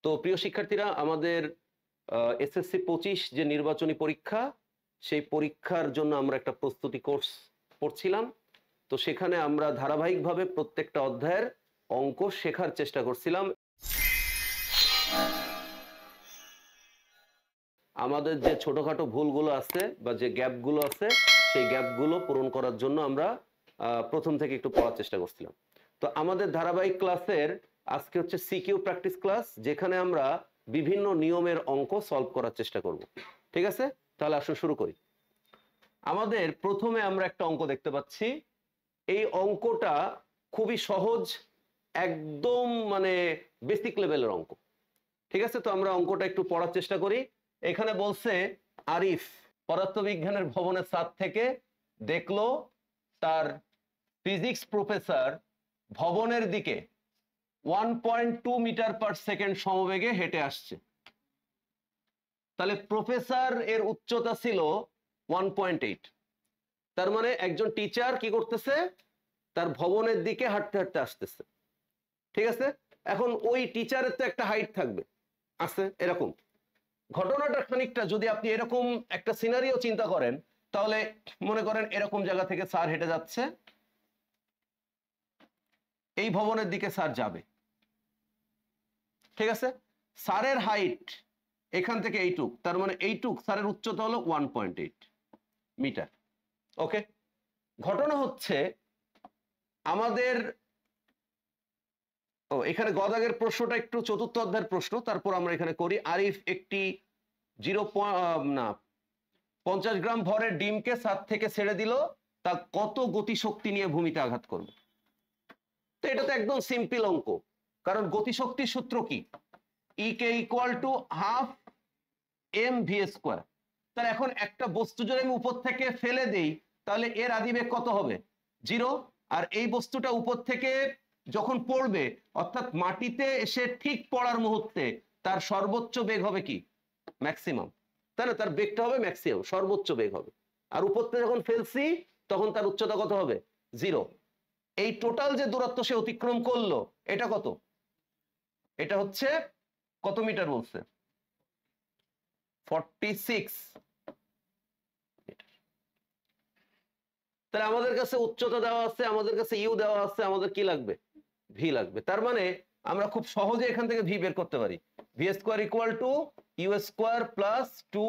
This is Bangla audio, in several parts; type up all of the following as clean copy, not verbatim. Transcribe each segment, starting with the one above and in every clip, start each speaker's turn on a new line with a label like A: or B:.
A: তো প্রিয় শিক্ষার্থীরা, আমাদের এসএসসি 25 যে নির্বাচনী পরীক্ষা, সেই পরীক্ষার জন্য আমরা একটা প্রস্তুতি কোর্স পড়ছিলাম। তো সেখানে আমরা ধারাবাহিকভাবে প্রত্যেকটা অধ্যায়ের অঙ্ক শেখার চেষ্টা করছিলাম। আমাদের যে ছোটখাটো ভুলগুলো আছে বা যে গ্যাপগুলো আছে, সেই গ্যাপগুলো পূরণ করার জন্য আমরা প্রথম থেকে একটু পড়ার চেষ্টা করছিলাম। তো আমাদের ধারাবাহিক ক্লাসের আজকে হচ্ছে সিকিউ প্র্যাকটিস ক্লাস, যেখানে আমরা বিভিন্ন নিয়মের অঙ্ক সলভ করার চেষ্টা করব। ঠিক আছে, তাহলে আসুন শুরু করি। আমাদের প্রথমে আমরা একটা অঙ্ক দেখতে পাচ্ছি। এই অঙ্কটা খুবই সহজ, একদম বেসিক লেভেলের অঙ্ক। ঠিক আছে, তো আমরা অঙ্কটা একটু পড়ার চেষ্টা করি। এখানে বলছে আরিফ পদার্থবিজ্ঞানের ভবনের ছাদ থেকে দেখলো তার ফিজিক্স প্রফেসর ভবনের দিকে 1.2 মিটার পার সেকেন্ড সমবেগে হেঁটে আসছে। তাহলে প্রফেসর এর উচ্চতা ছিল 1.8। তার মানে একজন টিচার কি করতেছে, তার ভবনের দিকে হাঁটতে হাঁটতে আসতেছে। ঠিক আছে, এখন ওই টিচারের তো একটা হাইট থাকবে, আছে এরকম। ঘটনাটা খানিকটা যদি আপনি এরকম একটা সিনারিও চিন্তা করেন, তাহলে মনে করেন এরকম জায়গা থেকে স্যার হেঁটে যাচ্ছে, এই ভবনের দিকে স্যার যাবে। ঠিক আছে, স্যারের হাইট এখান থেকে এইটুক, তার মানে এইটুক, স্যারের উচ্চতা হলো 1.8 মিটার। ওকে, ঘটনা হচ্ছে আমাদের এখানে গদাগের প্রশ্নটা একটু চতুর্থ অধ্যায়ের প্রশ্ন, তারপর আমরা এখানে করি। আরিফ একটি 50 গ্রাম ভরের ডিমকে ছাদ থেকে ছেড়ে দিল, তা কত গতিশক্তি নিয়ে ভূমিতে আঘাত করবে? তো এটা তো একদম সিম্পল অঙ্ক, কারণ গতিশক্তির সূত্র কি? E K equal to half M V square. তাহলে এখন একটা বস্তু যদি আমি উপর থেকে ফেলে দেই, তাহলে এর আদিবেগ কত হবে? 0। আর এই বস্তুটা উপর থেকে যখন পড়বে, অর্থাৎ মাটিতে এসে ঠিক পড়ার মুহূর্তে তার সর্বোচ্চ বেগ হবে কি? ম্যাক্সিমাম। তাই না? তার বেগটা হবে ম্যাক্সিমাম, সর্বোচ্চ বেগ হবে। আর উপর থেকে যখন ফেলছি, তখন তার উচ্চতা কত হবে? 0। এই টোটাল যে দূরত্ব সে অতিক্রম করলো, এটা কত? এটা হচ্ছে কত মিটার বলছে? 46। তাহলে আমাদের কাছে উচ্চতা দেওয়া আছে, আমাদের কাছে ইউ দেওয়া আছে, আমাদের কি লাগবে? ভি লাগবে। তার মানে আমরা খুব সহজে এখান থেকে ভি বের করতে পারি। V square equal to U square plus 2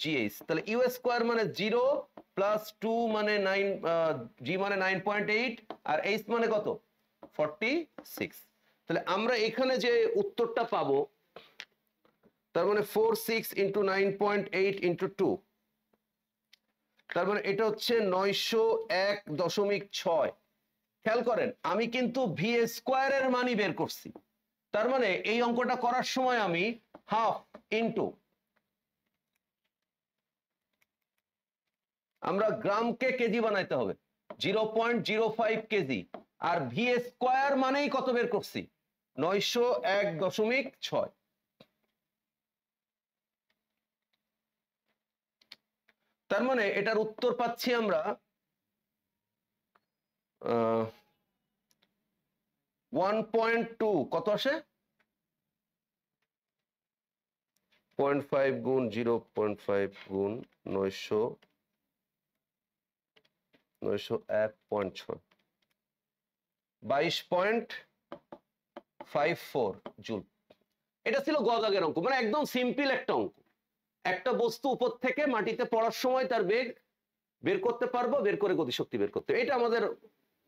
A: GH. তাহলে ইউ স্কোয়ার মানে 0 প্লাস 2 মানে 9, জি মানে 9.8, আর এইচ মানে কত? 46। তাহলে আমরা এখানে যে উত্তরটা পাবো, তার মানে 46 ইন্টু 9.8 ইন্টু 2, তার মানে এটা হচ্ছে 901.6। খেয়াল করেন, আমি কিন্তু ভি স্কোয়ারের মানই বের করছি। তার মানে এই অঙ্কটা করার সময় আমি হাফ ইন্টু, আমরা গ্রামকে কেজি বানাইতে হবে, 0.05 কেজি, আর ভি স্কোয়ার মানেই কত বের করছি? 901.6। তার মানে এটার উত্তর পাচ্ছি আমরা 1.2, কত আসে? 0.5 গুণ 0.5 গুণ 901.6, 22.54 জুল। এটা ছিল গদাগের অঙ্ক, মানে একদম সিম্পল একটা অঙ্ক। একটা বস্তু উপর থেকে মাটিতে পড়ার সময় তার বেগ বের করতে পারবো, বের করে গতিশক্তি বের করতে। এটা আমাদের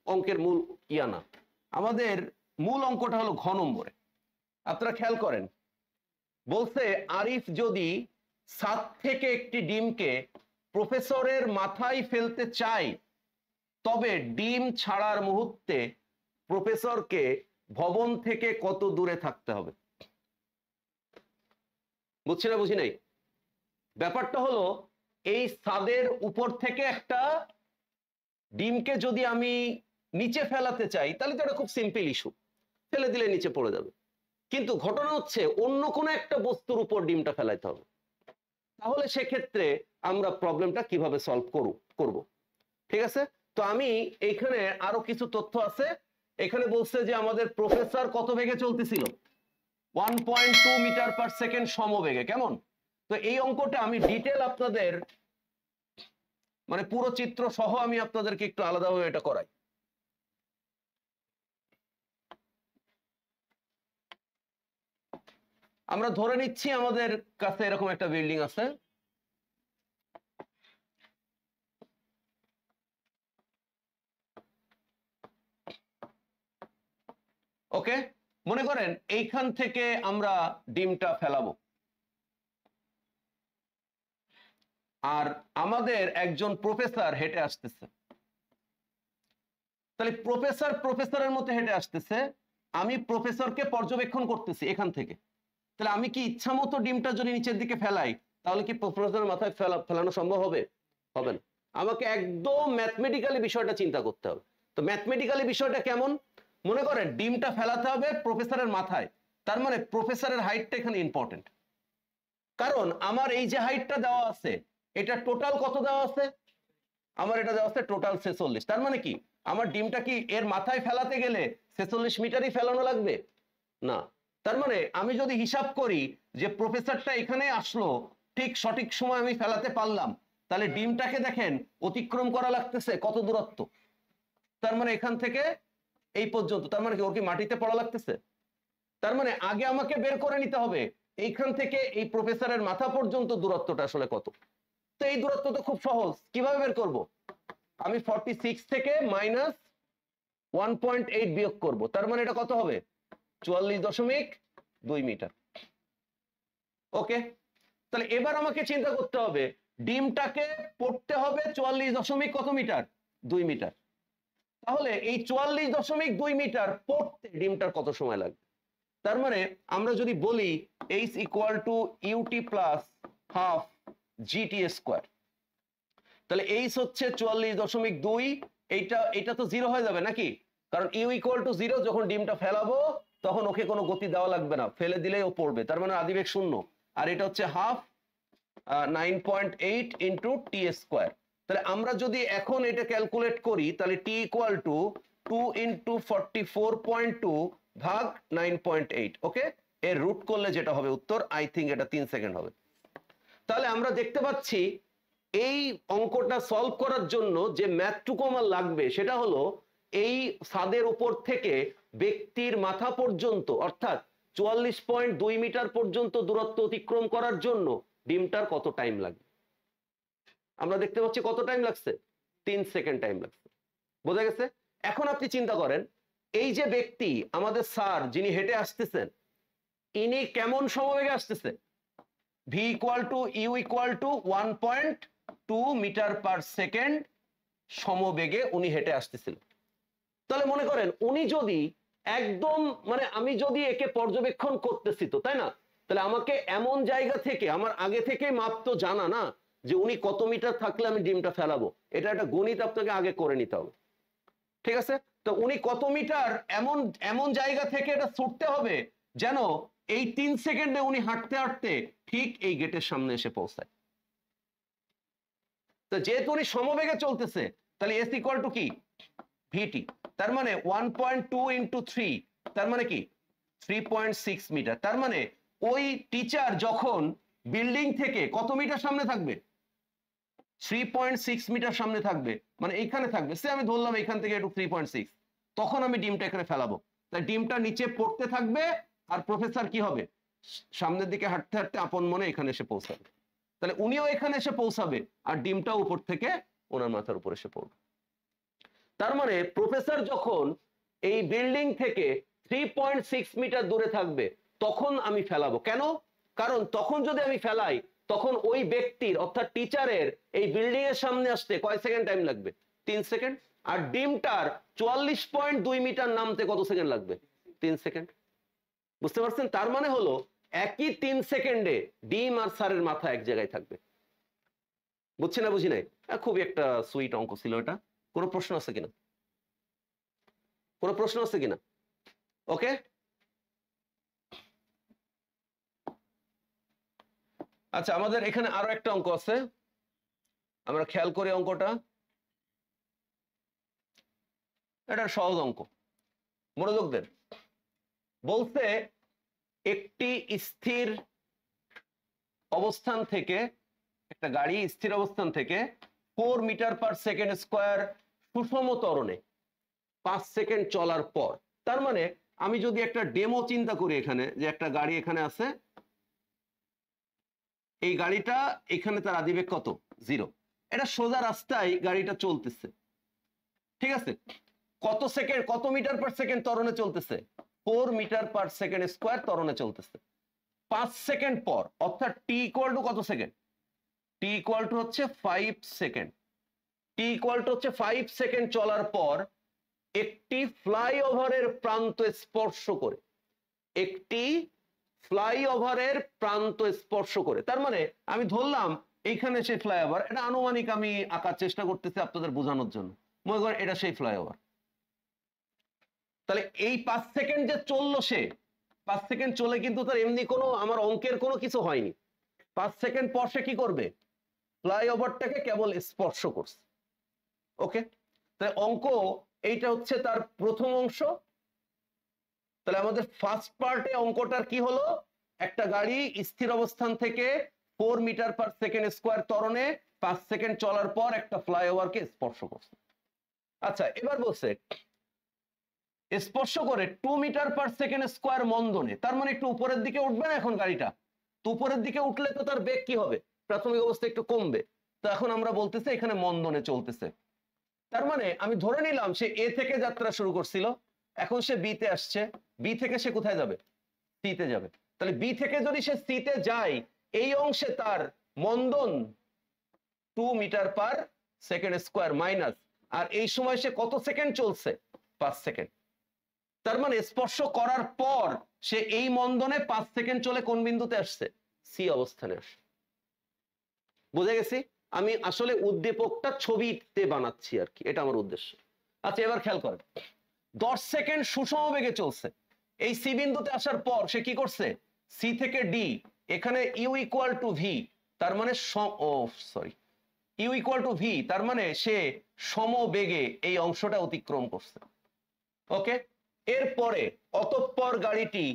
A: অঙ্কের মূল না। আমাদের মূল অঙ্কটা হলো ঘ নম্বরে। আপনারা খেয়াল করেন, বলছে আরিফ যদি ছাদ থেকে একটি ডিমকে প্রফেসরের মাথায় ফেলতে চায়, তবে ডিম ছাড়ার মুহূর্তে প্রফেসরকে ভবন থেকে কত দূরে থাকতে হবে? বুঝছি না, বুঝি নাই? ব্যাপারটা হলো, এই ছাদের উপর থেকে একটা ডিমকে যদি আমি নিচে ফেলাতে চাই, তাহলে তো এটা খুব সিম্পল ইস্যু, ফেলে দিলে নিচে পড়ে যাবে। কিন্তু ঘটনা হচ্ছে অন্য কোনো একটা বস্তুর উপর ডিমটা ফেলাইতে হবে। তাহলে সেক্ষেত্রে আমরা প্রবলেমটা কিভাবে সলভ করব? ঠিক আছে, তো আমি এইখানে আরো কিছু তথ্য আছে। এখানে বলছে যে আমাদের প্রফেসর কত বেগে চলতেছিল? 1.2 মিটার পার সেকেন্ড সমবেগে। কেমন? তো এই অঙ্কটা আমি ডিটেল আপনাদের মানে পুরো চিত্র সহ আমি আপনাদেরকে একটু আলাদাভাবে এটা করাই। আমরা ধরে নিচ্ছি আমাদের কাছে এরকম একটা বিল্ডিং আছে, ওকে। মনে করেন এইখান থেকে আমরা ডিমটা ফেলাবো, আর আমাদের একজন প্রফেসর হেঁটে আসতেছে। তাহলে প্রফেসরের মতো হেঁটে আসতেছে, আমি প্রফেসরকে পর্যবেক্ষণ করতেছি এখান থেকে। তাহলে আমি কি ইচ্ছা মতো ডিমটা যদি নিচের দিকে ফেলাই, তাহলে কি প্রফেসরের মাথায় ফেলানো সম্ভব হবে? হবে না। আমাকে একদম ম্যাথমেটিক্যালি বিষয়টা চিন্তা করতে হবে। তো ম্যাথমেটিক্যালি বিষয়টা কেমন? মনে করেন ডিমটা ফেলাতে হবে প্রফেসরের মাথায়, তার মানে প্রফেসরের হাইটটা এখানে ইম্পর্টেন্ট। কারণ আমার এই যে হাইটটা দেওয়া আছে, এটা টোটাল কত দেওয়া আছে? আমার এটা দেওয়া আছে টোটাল 46। তার মানে কি আমার ডিমটা কি এর মাথায় ফেলাতে গেলে 46 মিটারই ফেলানো লাগবে? না। তার মানে আমি যদি হিসাব করি যে প্রফেসরটা এখানে আসলো, ঠিক সঠিক সময় আমি ফেলাতে পারলাম, তাহলে ডিমটাকে দেখেন অতিক্রম করা লাগতেছে কত দূরত্ব। তার মানে এখান থেকে এই পর্যন্ত, তার মানে কি ওর কি মাটিতে পড়া লাগতেছে? তার মানে আগে আমাকে বের করে নিতে হবে এইখান থেকে এই প্রফেসরের মাথা পর্যন্ত দূরত্বটা আসলে কত। তো এই দূরত্ব তো খুব সহজ, কিভাবে বের করব? আমি 46 থেকে -1.8 বিয়োগ করব, তার মানে এটা কত হবে? 44.2 মিটার। ওকে, তাহলে এবার আমাকে চিন্তা করতে হবে ডিমটাকে পড়তে হবে 44 কত মিটার? 2 মিটার। তাহলে এই 44.2 মিটার পড়তে ডিমটার কত সময় লাগবে? তার মানে আমরা যদি বলি h = ut + ½ gt স্কয়ার, তাহলে h হচ্ছে 44.2, এইটা তো 0 হয়ে যাবে নাকি? কারণ u = 0, যখন ডিমটা ফেলাবো তখন ওকে কোনো গতি দেওয়া লাগবে না, ফেলে দিলেই ও পড়বে, তার মানে আদিবেগ 0। আর এটা হচ্ছে ½ 9.8 × t স্কয়ার। তাহলে আমরা যদি এখন এটা ক্যালকুলেট করি, তাহলে t = 2 × 44.2 ভাগ 9.8। ওকে, এর রুট করলে যেটা হবে উত্তর, আই থিঙ্ক এটা 3 সেকেন্ড হবে। তাহলে আমরা দেখতে পাচ্ছি এই অঙ্কটা সলভ করার জন্য যে ম্যাথটুকু আমার লাগবে সেটা হলো এই ছাদের উপর থেকে ব্যক্তির মাথা পর্যন্ত, অর্থাৎ 44.2 মিটার পর্যন্ত দূরত্ব অতিক্রম করার জন্য ডিমটার কত টাইম লাগবে। আমরা দেখতে পাচ্ছি কত টাইম লাগছে? 3 সেকেন্ড টাইম লাগছে। বোঝা গেছে? এখন আপনি চিন্তা করেন এই যে ব্যক্তি আমাদের স্যার যিনি হেঁটে আসতেছেন, ইনি কেমন সমবেগে আসতেছে? v = u = 1.2 metre per second সমবেগে উনি হেঁটে আসতেছিল। তাহলে মনে করেন উনি যদি একদম মানে আমি যদি একে পর্যবেক্ষণ করতেছি, তো তাই না, তাহলে আমাকে এমন জায়গা থেকে আমার আগে থেকে মাপ তো জানা না যে উনি কত মিটার থাকলে আমি ডিমটা ফেলাবো, এটা একটা গণিত আপনাকে আগে করে নিতে হবে। ঠিক আছে? তো উনি কত মিটার এমন এমন জায়গা থেকে এটা ছুটতে হবে যেন এই 3 সেকেন্ডে উনি হাঁটতে হাঁটতে ঠিক এই গেটের সামনে এসে পৌঁছায়। তো যেহেতু উনি সমবেগে চলতেছে, তাহলে s = কি? vt। তার মানে 1.2 × 3, তার মানে কি 3.6 মিটার। তার মানে ওই টিচার যখন বিল্ডিং থেকে কত মিটার সামনে থাকবে? 3.6 মিটার সামনে থাকবে, মানে এইখানে থাকবে। সে আমি ধরলাম এখান থেকে একটু 3.6, তখন আমি ডিমটা এখানে ফেলাবো। তাই ডিমটা নিচে পড়তে থাকবে, আর প্রফেসর কি হবে? সামনের দিকে হাঁটতে হাঁটতে আপন মনে এখানে এসে পৌঁছাবে। তাহলে উনিও এখানে এসে পৌঁছাবে, আর ডিমটাও উপর থেকে ওনার মাথার উপর এসে পড়বে। তার মানে প্রফেসর যখন এই বিল্ডিং থেকে 3.6 মিটার দূরে থাকবে তখন আমি ফেলাবো। কেন? কারণ তখন যদি আমি ফেলাই, তখন ওই ব্যক্তির অর্থাৎ টিচারের এই বিল্ডিং এর সামনে আসতে কয় সেকেন্ড টাইম লাগবে? 3 সেকেন্ড। আর ডিমটার 44.2 মিটার নামতে কত সেকেন্ড লাগবে? 3 সেকেন্ড। বুঝতে পারছেন? তার মানে হলো একই 3 সেকেন্ডে ডিম আর স্যারের মাথা এক জায়গায় থাকবে। বুঝছি না বুঝি নাই? খুবই একটা সুইট অঙ্ক ছিল এটা। কোনো প্রশ্ন আছে কিনা? কোনো প্রশ্ন আছে কিনা? ওকে, আচ্ছা আমাদের এখানে আরো একটা অঙ্ক আছে, আমরা খেয়াল করি অঙ্কটা। এটা সহজ অঙ্ক, মনোযোগ দেন। বলছে একটি স্থির অবস্থান থেকে, একটা গাড়ি স্থির অবস্থান থেকে 4 মিটার পার সেকেন্ড স্কয়ার সুষম ত্বরণে 5 সেকেন্ড চলার পর, তার মানে আমি যদি একটা ডেমো চিন্তা করি এখানে, যে একটা গাড়ি এখানে আছে, এই গাড়িটা এখানে তার আদিবেগ কত? 0। এটা সোজা রাস্তায় গাড়িটা চলতেছে, ঠিক আছে? কত সেকেন্ড, কত মিটার পার সেকেন্ড ত্বরণে চলতেছে? 4 মিটার পার সেকেন্ড স্কয়ার ত্বরণে চলতেছে। 5 সেকেন্ড পর, অর্থাৎ টি ইকুয়াল টু কত সেকেন্ড? টি ইকুয়াল টু হচ্ছে 5 সেকেন্ড। টি ইকুয়াল টু হচ্ছে 5 সেকেন্ড চলার পর একটি ফ্লাইওভারের প্রান্ত স্পর্শ করে, একটি ফ্লাইওভারের প্রান্ত স্পর্শ করে, তার মানে আমি ধরলাম এইখানে সেই ফ্লাইওভার, এটা আনুমানিক আমি আঁকার চেষ্টা করতেছি আপনাদের বোঝানোর জন্য, মনে করেন এটা সেই ফ্লাইওভার। তাহলে এই 5 সেকেন্ড যে চললো, সে 5 সেকেন্ড চলে কিন্তু তার এমনি কোনো আমার অঙ্কের কোনো কিছু হয়নি। 5 সেকেন্ড পর সে কি করবে? ফ্লাইওভারটাকে কেবল স্পর্শ করছে। ওকে, তাহলে অঙ্ক এইটা হচ্ছে তার প্রথম অংশ। তাহলে আমাদের ফার্স্ট পার্টে অঙ্কটার কি হলো? একটা গাড়ি স্থির অবস্থান থেকে 4 মিটার পার সেকেন্ড স্কয়ার ত্বরণে 5 সেকেন্ড চলার পর একটা ফ্লাইওভারকে স্পর্শ করছে। আচ্ছা, এবার বলছে স্পর্শ করে 2 মিটার পার সেকেন্ড স্কয়ার মন্দনে, তার মানে একটু উপরের দিকে উঠবে না এখন গাড়িটা? তো উপরের দিকে উঠলে তো তার বেগ কি হবে? প্রাথমিক অবস্থায় একটু কমবে। তো এখন আমরা বলতেছি এখানে মন্দনে চলতেছে, তার মানে আমি ধরে নিলাম সে এ থেকে যাত্রা শুরু করছিল, এখন সে বি তে আসছে, বি থেকে সে কোথায় যাবে? সি তে যাবে। তাহলে বি থেকে যদি সে সি তে যায়, এই অংশে তার মন্দন 2 metre per second square minus, আর এই সময় সে কত সেকেন্ড চলছে? 5 সেকেন্ড। তার মানে স্পর্শ করার পর সে এই মন্দনে 5 সেকেন্ড চলে কোন বিন্দুতে আসছে? সি অবস্থানে আসছে। বুঝে গেছি? আমি আসলে উদ্দীপকটা ছবিতে বানাচ্ছি আর কি, এটা আমার উদ্দেশ্য। আচ্ছা, এবার খেয়াল করেন, 10 সেকেন্ড সুষম বেগে চলছে। এই সি বিন্দুতে আসার পর সে কি করছে? সি থেকে ডি, এখানে ইউ ইকুয়াল টু ভি, তার মানে ইউ ইকুয়াল টু ভি, তার মানে সে সমবেগে এই অংশটা অতিক্রম করছে। ওকে, এরপরে অতঃপর গাড়িটি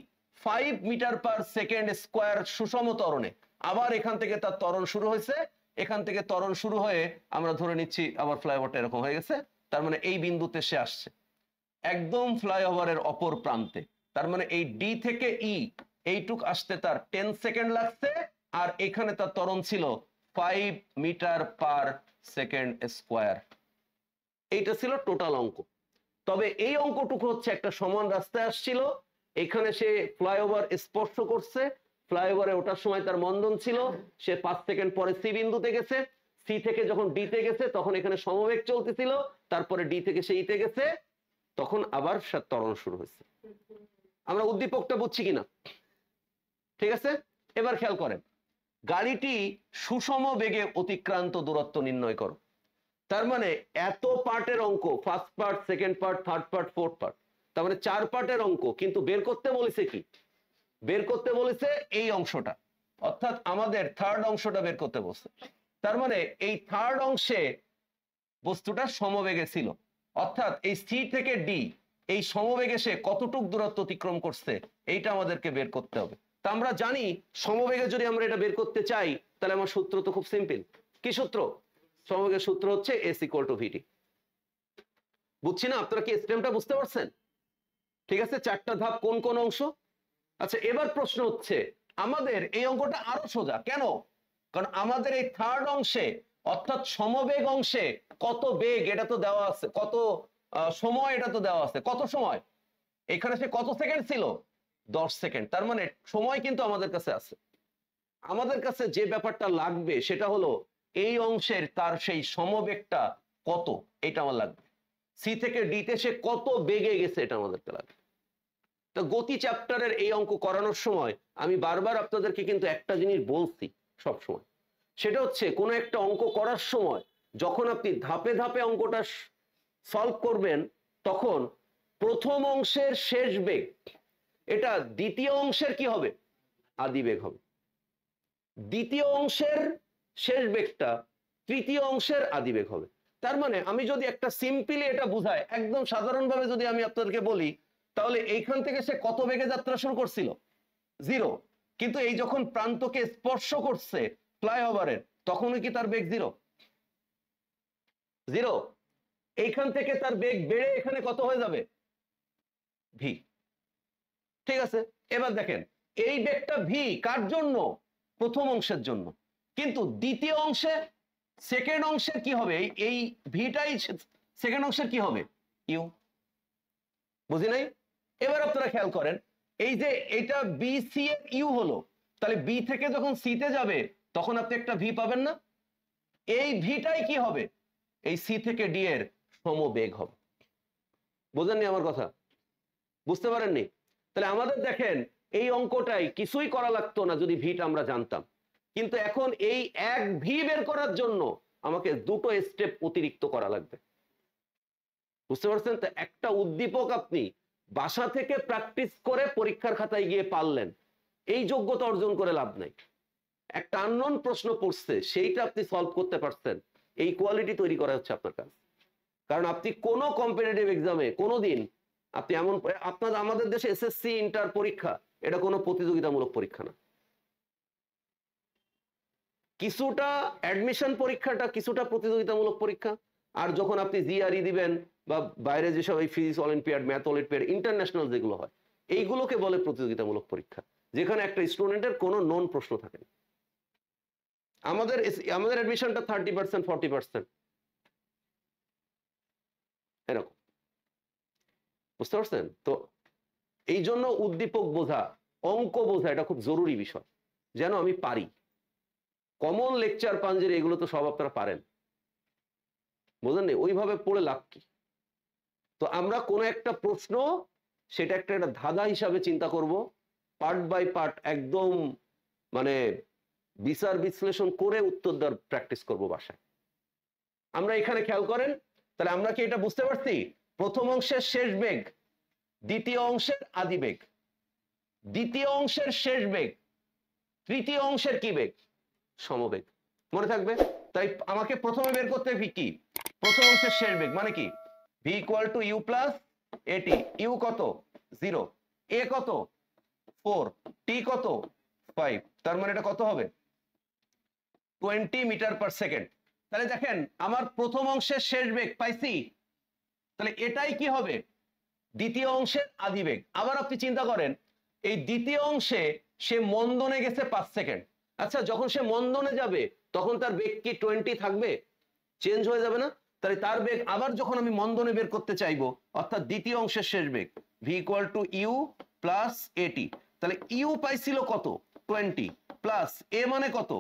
A: 5 মিটার পার সেকেন্ড স্কয়ার সুষম ত্বরণে, আবার এখান থেকে তার ত্বরণ শুরু হয়েছে, এখান থেকে ত্বরণ শুরু হয়ে আমরা ধরে নিচ্ছি আবার ফ্লাইওভারটা এরকম হয়ে গেছে, তার মানে এই বিন্দুতে সে আসছে একদম ফ্লাইওভারের অপর প্রান্তে। তার মানে এই ডি থেকে ই এইটুক আসতে তার 10 সেকেন্ড লাগছে, আর এখানে তার ত্বরণ ছিল 5 মিটার পার সেকেন্ড স্কয়ার। এইটা ছিল টোটাল অঙ্ক। তবে এই অঙ্কটুকু হচ্ছে একটা সমান রাস্তায় আসছিল, এখানে সে ফ্লাইওভার স্পর্শ করছে, ফ্লাইওভারে ওঠার সময় তার মন্দন ছিল, সে 5 সেকেন্ড পরে সি বিন্দুতে গেছে, সি থেকে যখন ডি তে গেছে তখন এখানে সমবেগ চলতেছিল, তারপরে ডি থেকে সে ইতে গেছে, তখন আবার ত্বরণ শুরু হয়েছে। আমরা উদ্দীপকটা বুঝছি কিনা? ঠিক আছে, এবার খেয়াল করেন, গাড়িটি সুষম বেগে অতিক্রান্ত দূরত্ব নির্ণয় করো। তার মানে এত পার্টের অঙ্ক, first part, second part, third part, fourth part, তার মানে 4 পার্টের অঙ্ক, কিন্তু বের করতে বলেছে কি? বের করতে বলেছে এই অংশটা, অর্থাৎ আমাদের থার্ড অংশটা বের করতে বলছে। তার মানে এই থার্ড অংশে বস্তুটা সমবেগে ছিল, অর্থাৎ এই সি থেকে ডি এই সমবেগে সে কতটুক দূরত্ব অতিক্রম করছে, এইটা আমাদেরকে বের করতে হবে। তা আমরা জানি সমবেগে যদি আমরা এটা বের করতে চাই, তাহলে আমার সূত্র তো খুব সিম্পল। কি সূত্র? সমবেগের সূত্র হচ্ছে এস ইকুয়াল টু ভিটি। বুঝছি না? আপনারা কি স্টেমটা বুঝতে পারছেন? ঠিক আছে, 4টা ধাপ কোন কোন অংশ? আচ্ছা, এবার প্রশ্ন হচ্ছে আমাদের এই অঙ্কটা আরো সোজা কেন? কারণ আমাদের এই থার্ড অংশে অর্থাৎ সমবেগ অংশে কত বেগ এটা তো দেওয়া আছে, কত সময় এটা তো দেওয়া আছে। কত সময়? এখানে সে কত সেকেন্ড ছিল? 10 সেকেন্ড। তার মানে সময় কিন্তু আমাদের কাছে আছে। আমাদের কাছে যে ব্যাপারটা লাগবে সেটা হলো এই অংশের তার সেই সমবেগটা কত, এটা আমার লাগবে। সি থেকে ডি তে সে কত বেগে গেছে এটা আমাদেরকে লাগবে। তো গতি চ্যাপ্টারের এই অঙ্ক করানোর সময় আমি বারবার আপনাদেরকে কিন্তু একটা জিনিস বলছি সব সময়, সেটা হচ্ছে কোনো একটা অঙ্ক করার সময় যখন আপনি ধাপে ধাপে অঙ্কটা সলভ করবেন, তখন প্রথম অংশের শেষ বেগ এটা দ্বিতীয় অংশের কি হবে? আদি বেগ হবে। দ্বিতীয় অংশের শেষ বেগটা তৃতীয় অংশের আদি বেগ হবে। তার মানে আমি যদি একটা সিম্পলি এটা বুঝাই, একদম সাধারণভাবে যদি আমি আপনাদেরকে বলি, তাহলে এইখান থেকে সে কত বেগে যাত্রা শুরু করছিল? জিরো, কিন্তু এই যখন প্রান্তকে স্পর্শ করছে ফ্লাইওভারের তখনই কি তার বেগ জিরো? জিরো। এইখান থেকে তার বেগ বেড়ে এখানে কত হয়ে যাবে? ভি। ঠিক আছে, এবার দেখেন এই বেগটা ভি কার জন্য? প্রথম অংশের জন্য, কিন্তু দ্বিতীয় অংশে সেকেন্ড অংশের কি হবে? এই ভিটাই সেকেন্ড অংশের কি হবে? ইউ। বুঝি নাই? এবার আপনারা খেয়াল করেন, এই যে এটা বি সি এর ইউ হলো, তাহলে বি থেকে যখন সি তে যাবে তখন আপনি একটা ভি পাবেন না? এই ভিটাই কি হবে? এই সি থেকে ডি এর সমবেগ হবে। বুঝেননি আমার কথা? বুঝতে পারেননি? তাহলে আমাদের দেখেন এই অঙ্কটাই কিছুই করা লাগতো না যদি ভিটা আমরা জানতাম, কিন্তু এখন এই এক ভি বের করার জন্য আমাকে দুটো স্টেপ অতিরিক্ত করা লাগবে। বুঝতে পারছেন? তো একটা উদ্দীপক আপনি বাসা থেকে প্র্যাকটিস করে পরীক্ষার খাতায় গিয়ে পারলেন, এই যোগ্যতা অর্জন করে লাভ নাই। একটা আননোন প্রশ্ন পড়ছে সেইটা আপনি সলভ করতে পারছেন, এই কোয়ালিটি তৈরি করা হচ্ছে আপনার কাজ। কারণ আপনি কোনো কম্পিটিটিভ এক্সামে কোনোদিন আপনি এমন, আমাদের দেশে এসএসসি ইন্টার পরীক্ষা এটা কোনো প্রতিযোগিতামূলক পরীক্ষা না। কিছুটা অ্যাডমিশন পরীক্ষাটা কিছুটা প্রতিযোগিতামূলক পরীক্ষা, আর যখন আপনি জিআরই দিবেন বা বাইরে যেসব এই physics olympiad, math olympiad, international যেগুলো হয় এইগুলোকে বলে প্রতিযোগিতামূলক পরীক্ষা, যেখানে একটা স্টুডেন্টের কোনো নন প্রশ্ন থাকে না। আমাদের অ্যাডমিশনটা 30%, 40% এরকম। বুঝতে পারছেন? তো এই জন্য উদ্দীপক বোঝা, অঙ্ক বোঝা এটা খুব জরুরি বিষয়, যেন আমি পারি। কমন লেকচার পাঞ্জেরি এগুলো তো সব আপনারা পারেন, বুঝলেন? ওইভাবে পড়ে লাভ কি? তো আমরা কোন একটা প্রশ্ন সেটা একটা ধাঁধা হিসাবে চিন্তা করব, পার্ট বাই পার্ট একদম মানে বিচার বিশ্লেষণ করে উত্তর দেওয়ার প্র্যাকটিস করব বাসায়। আমরা এখানে খেয়াল করেন, তাহলে আমরা কি এটা বুঝতে পারছি? প্রথম অংশের শেষ বেগ, দ্বিতীয় অংশের আদি বেগ, দ্বিতীয় অংশের শেষ বেগ, তৃতীয় অংশের কি বেগ? সমবেগ। মনে থাকবে? তাই আমাকে প্রথমে বের করতে হবে কি? প্রথম অংশের শেষ বেগ মানে কি? V equal to U plus AT. U কত? 0, এ কত? 4, টি কত? 5, তার মানে এটা কত হবে? 20 মিটার পার সেকেন্ড। তাহলে দেখেন আমার প্রথম অংশের শেষ বেগ পাইছি, তাহলে এটাই কি হবে? দ্বিতীয় অংশের আদি বেগ। আবার আপনি চিন্তা করেন, এই দ্বিতীয় অংশে সে মন্দনে গেছে 5 সেকেন্ড। আচ্ছা, যখন সে মন্দনে যাবে তখন তার বেগ কি 20 থাকবে? চেঞ্জ হয়ে যাবে না? তাহলে তার বেগ আবার যখন আমি মন্দনে বের করতে চাইবো, অর্থাৎ দ্বিতীয় অংশের শেষ বেগ V equal to U plus এটি, তাহলে ইউ পাইছিল কত? 20 প্লাস এ মানে কত?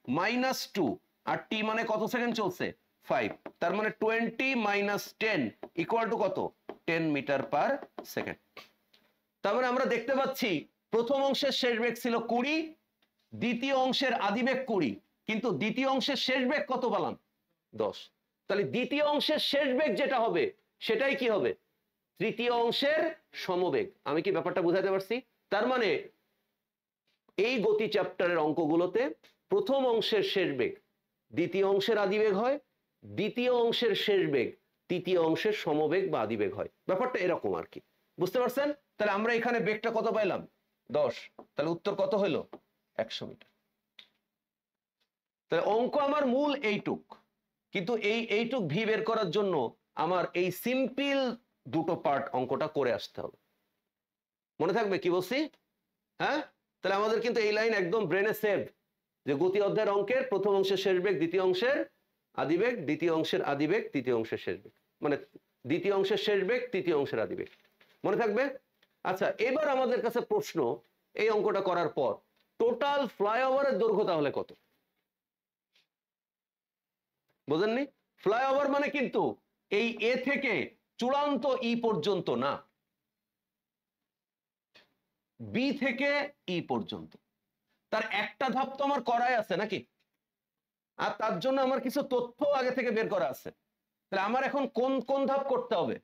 A: -2, আর টি মানে কত সেকেন্ড চলছে? 5, তার মানে 20 মাইনাস 10 ইকুয়াল টু কত? 10 মিটার পার সেকেন্ড। তারপরে আমরা দেখতে পাচ্ছি প্রথম অংশের শেষ বেগ ছিল 20, দ্বিতীয় অংশের আদি বেগ 20, কিন্তু দ্বিতীয় অংশের শেষ বেগ কত পেলাম? 10। তাহলে দ্বিতীয় অংশের শেষ বেগ যেটা হবে সেটাই কি হবে? তৃতীয় অংশের সমবেগ। আমি কি ব্যাপারটা বুঝাতে পারছি? তার মানে এই গতি চ্যাপ্টারের অঙ্কগুলোতে প্রথম অংশের শেষ বেগ দ্বিতীয় অংশের আদিবেগ হয়, দ্বিতীয় অংশের শেষ বেগ তৃতীয় অংশের সমবেগ বা আদিবেগ হয়। ব্যাপারটা এরকম আর কি। বুঝতে পারছেন? তাহলে আমরা এখানে বেগটা কত পাইলাম? 10। তাহলে উত্তর কত হলো? 100 মিটার। তাহলে অঙ্ক আমার মূল এইটুক, কিন্তু এইটুক ভি বের করার জন্য আমার এই সিম্পল দুটো পার্ট অঙ্কটা করে আসতে হবে। মনে থাকবে কি বলছি? হ্যাঁ, তাহলে আমাদের কিন্তু এই লাইন একদম ব্রেনে সেভ, যে গতি অধ্যায়ের অঙ্কের প্রথম অংশের শেষ বেগ দ্বিতীয় অংশের আদিবেগ, দ্বিতীয় অংশের আদিবেগ তৃতীয় অংশের শেষ বেগ, মানে দ্বিতীয় অংশের শেষ বেগ তৃতীয় অংশের আদিবেগ। মনে থাকবে? আচ্ছা, এবার আমাদের কাছে প্রশ্ন, এই অঙ্কটা করার পর টোটাল ফ্লাইওভারের দৈর্ঘ্য তাহলে কত? বুঝেননি? ফ্লাইওভার মানে কিন্তু এই এ থেকে চূড়ান্ত ই পর্যন্ত না, বি থেকে ই পর্যন্ত। তার একটা ধাপ তো আমার করাই আছে নাকি? আর তার জন্য আমার কিছু তথ্য আগে থেকে বের করা আছে। তাহলে আমার এখন কোন কোন ধাপ করতে হবে?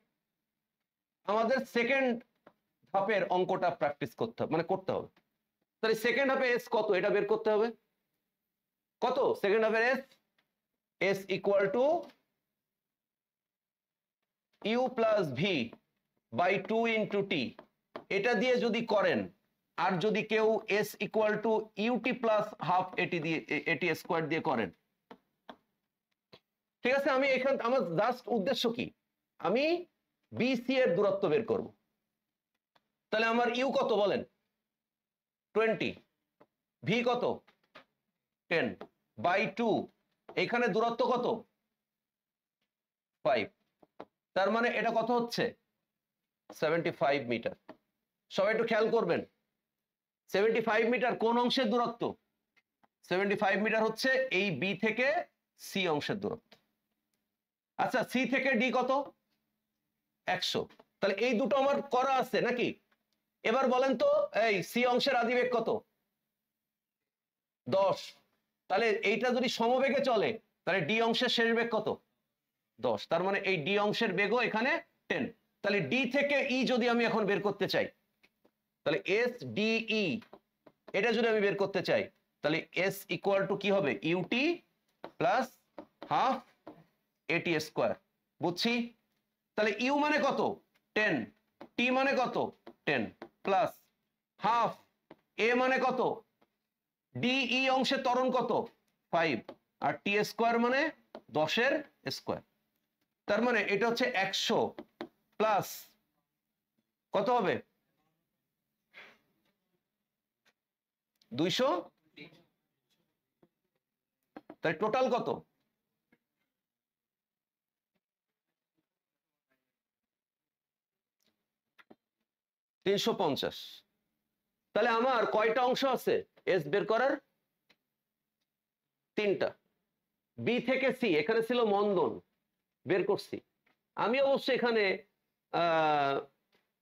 A: আমাদের সেকেন্ড ধাপের অঙ্কটা প্র্যাকটিস করতে হবে, মানে করতে হবে। তাহলে সেকেন্ড ধাপে এস কত এটা বের করতে হবে। কত সেকেন্ড ধাপের S? S equal to U plus V by 2 into T. এটা দিয়ে যদি করেন আর যদি কেউ S equal to UT plus half A T দিয়ে এটি স্কোয়ার দিয়ে করেন, ঠিক আছে, আমি এখান আমার জাস্ট উদ্দেশ্য কি, আমি বিসি এর দূরত্ব বের করব। তাহলে আমার ইউ কত বলেন, 20, ভি কত 10/2, এখানে দূরত্ব কত 5, তার মানে এটা কত হচ্ছে 75 মিটার। সবাই একটু খেয়াল করবেন, 75 মিটার কোন অংশের দূরত্ব, 75 মিটার হচ্ছে এই বি থেকে সি অংশের দূরত্ব। আচ্ছা, সি থেকে ডি কত 100, তাহলে এই দুটো আমার করা আছে নাকি। এবার বলেন তো এই সি অংশের আদিবেগ কত 10, তাহলে এইটা যদি সমবেগে চলে তাহলে ডি অংশের শেষ বেগ কত 10, তার মানে এই ডি অংশের বেগও এখানে 10। তাহলে ডি থেকে ই যদি আমি এখন বের করতে চাই, তাহলে এস ডি ই এটা যদি আমি বের করতে চাই, তাহলে এস ইকুয়াল টু কি হবে UT plus half AT square, বুঝছি। তাহলে ইউ মানে কত 10, টি মানে কত 10 প্লাস হাফ এ মানে কত, ডিই অংশের ত্বরণ কত 5, আর টি স্কোয়ার মানে 10 এর স্কোয়ার। তার মানে এটা হচ্ছে 100 প্লাস কত হবে 200, তাই টোটাল কত 350। তাহলে আমার কয়টা অংশ আছে এস বের করার, 3টা। বি থেকে সি, এখানে ছিল মন্দন বের করছি, আমি অবশ্য এখানে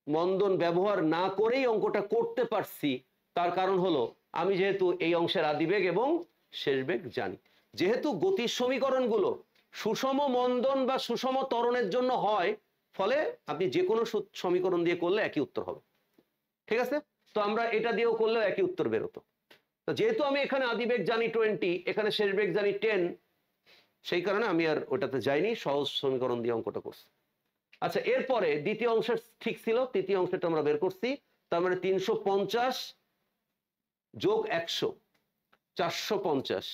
A: মন্দন ব্যবহার না করেই অঙ্কটা করতে পারছি। তার কারণ হলো আমি যেহেতু এই অংশের আদিবেগ এবং শেষ বেগ জানি, যেহেতু গতির সমীকরণগুলো সুষম মন্দন বা সুষম ত্বরণের জন্য হয়, ফলে আপনি যে কোনো সমীকরণ দিয়ে করলে একই উত্তর হবে, ঠিক আছে। তো আমরা এটা দিয়েও করলেও একই উত্তর বেরোতো। তো যেহেতু আমি এখানে আদিবেগ জানি 20, এখানে শেষ বেগ জানি 10, সেই কারণে আমি আর ওটাতে যাইনি, সহজ সমীকরণ দিয়ে অঙ্কটা করছি। আচ্ছা, এরপরে দ্বিতীয় অংশ ঠিক ছিল, তৃতীয় অংশটা আমরা বের করছি। তার মানে 350 যোগ 100 450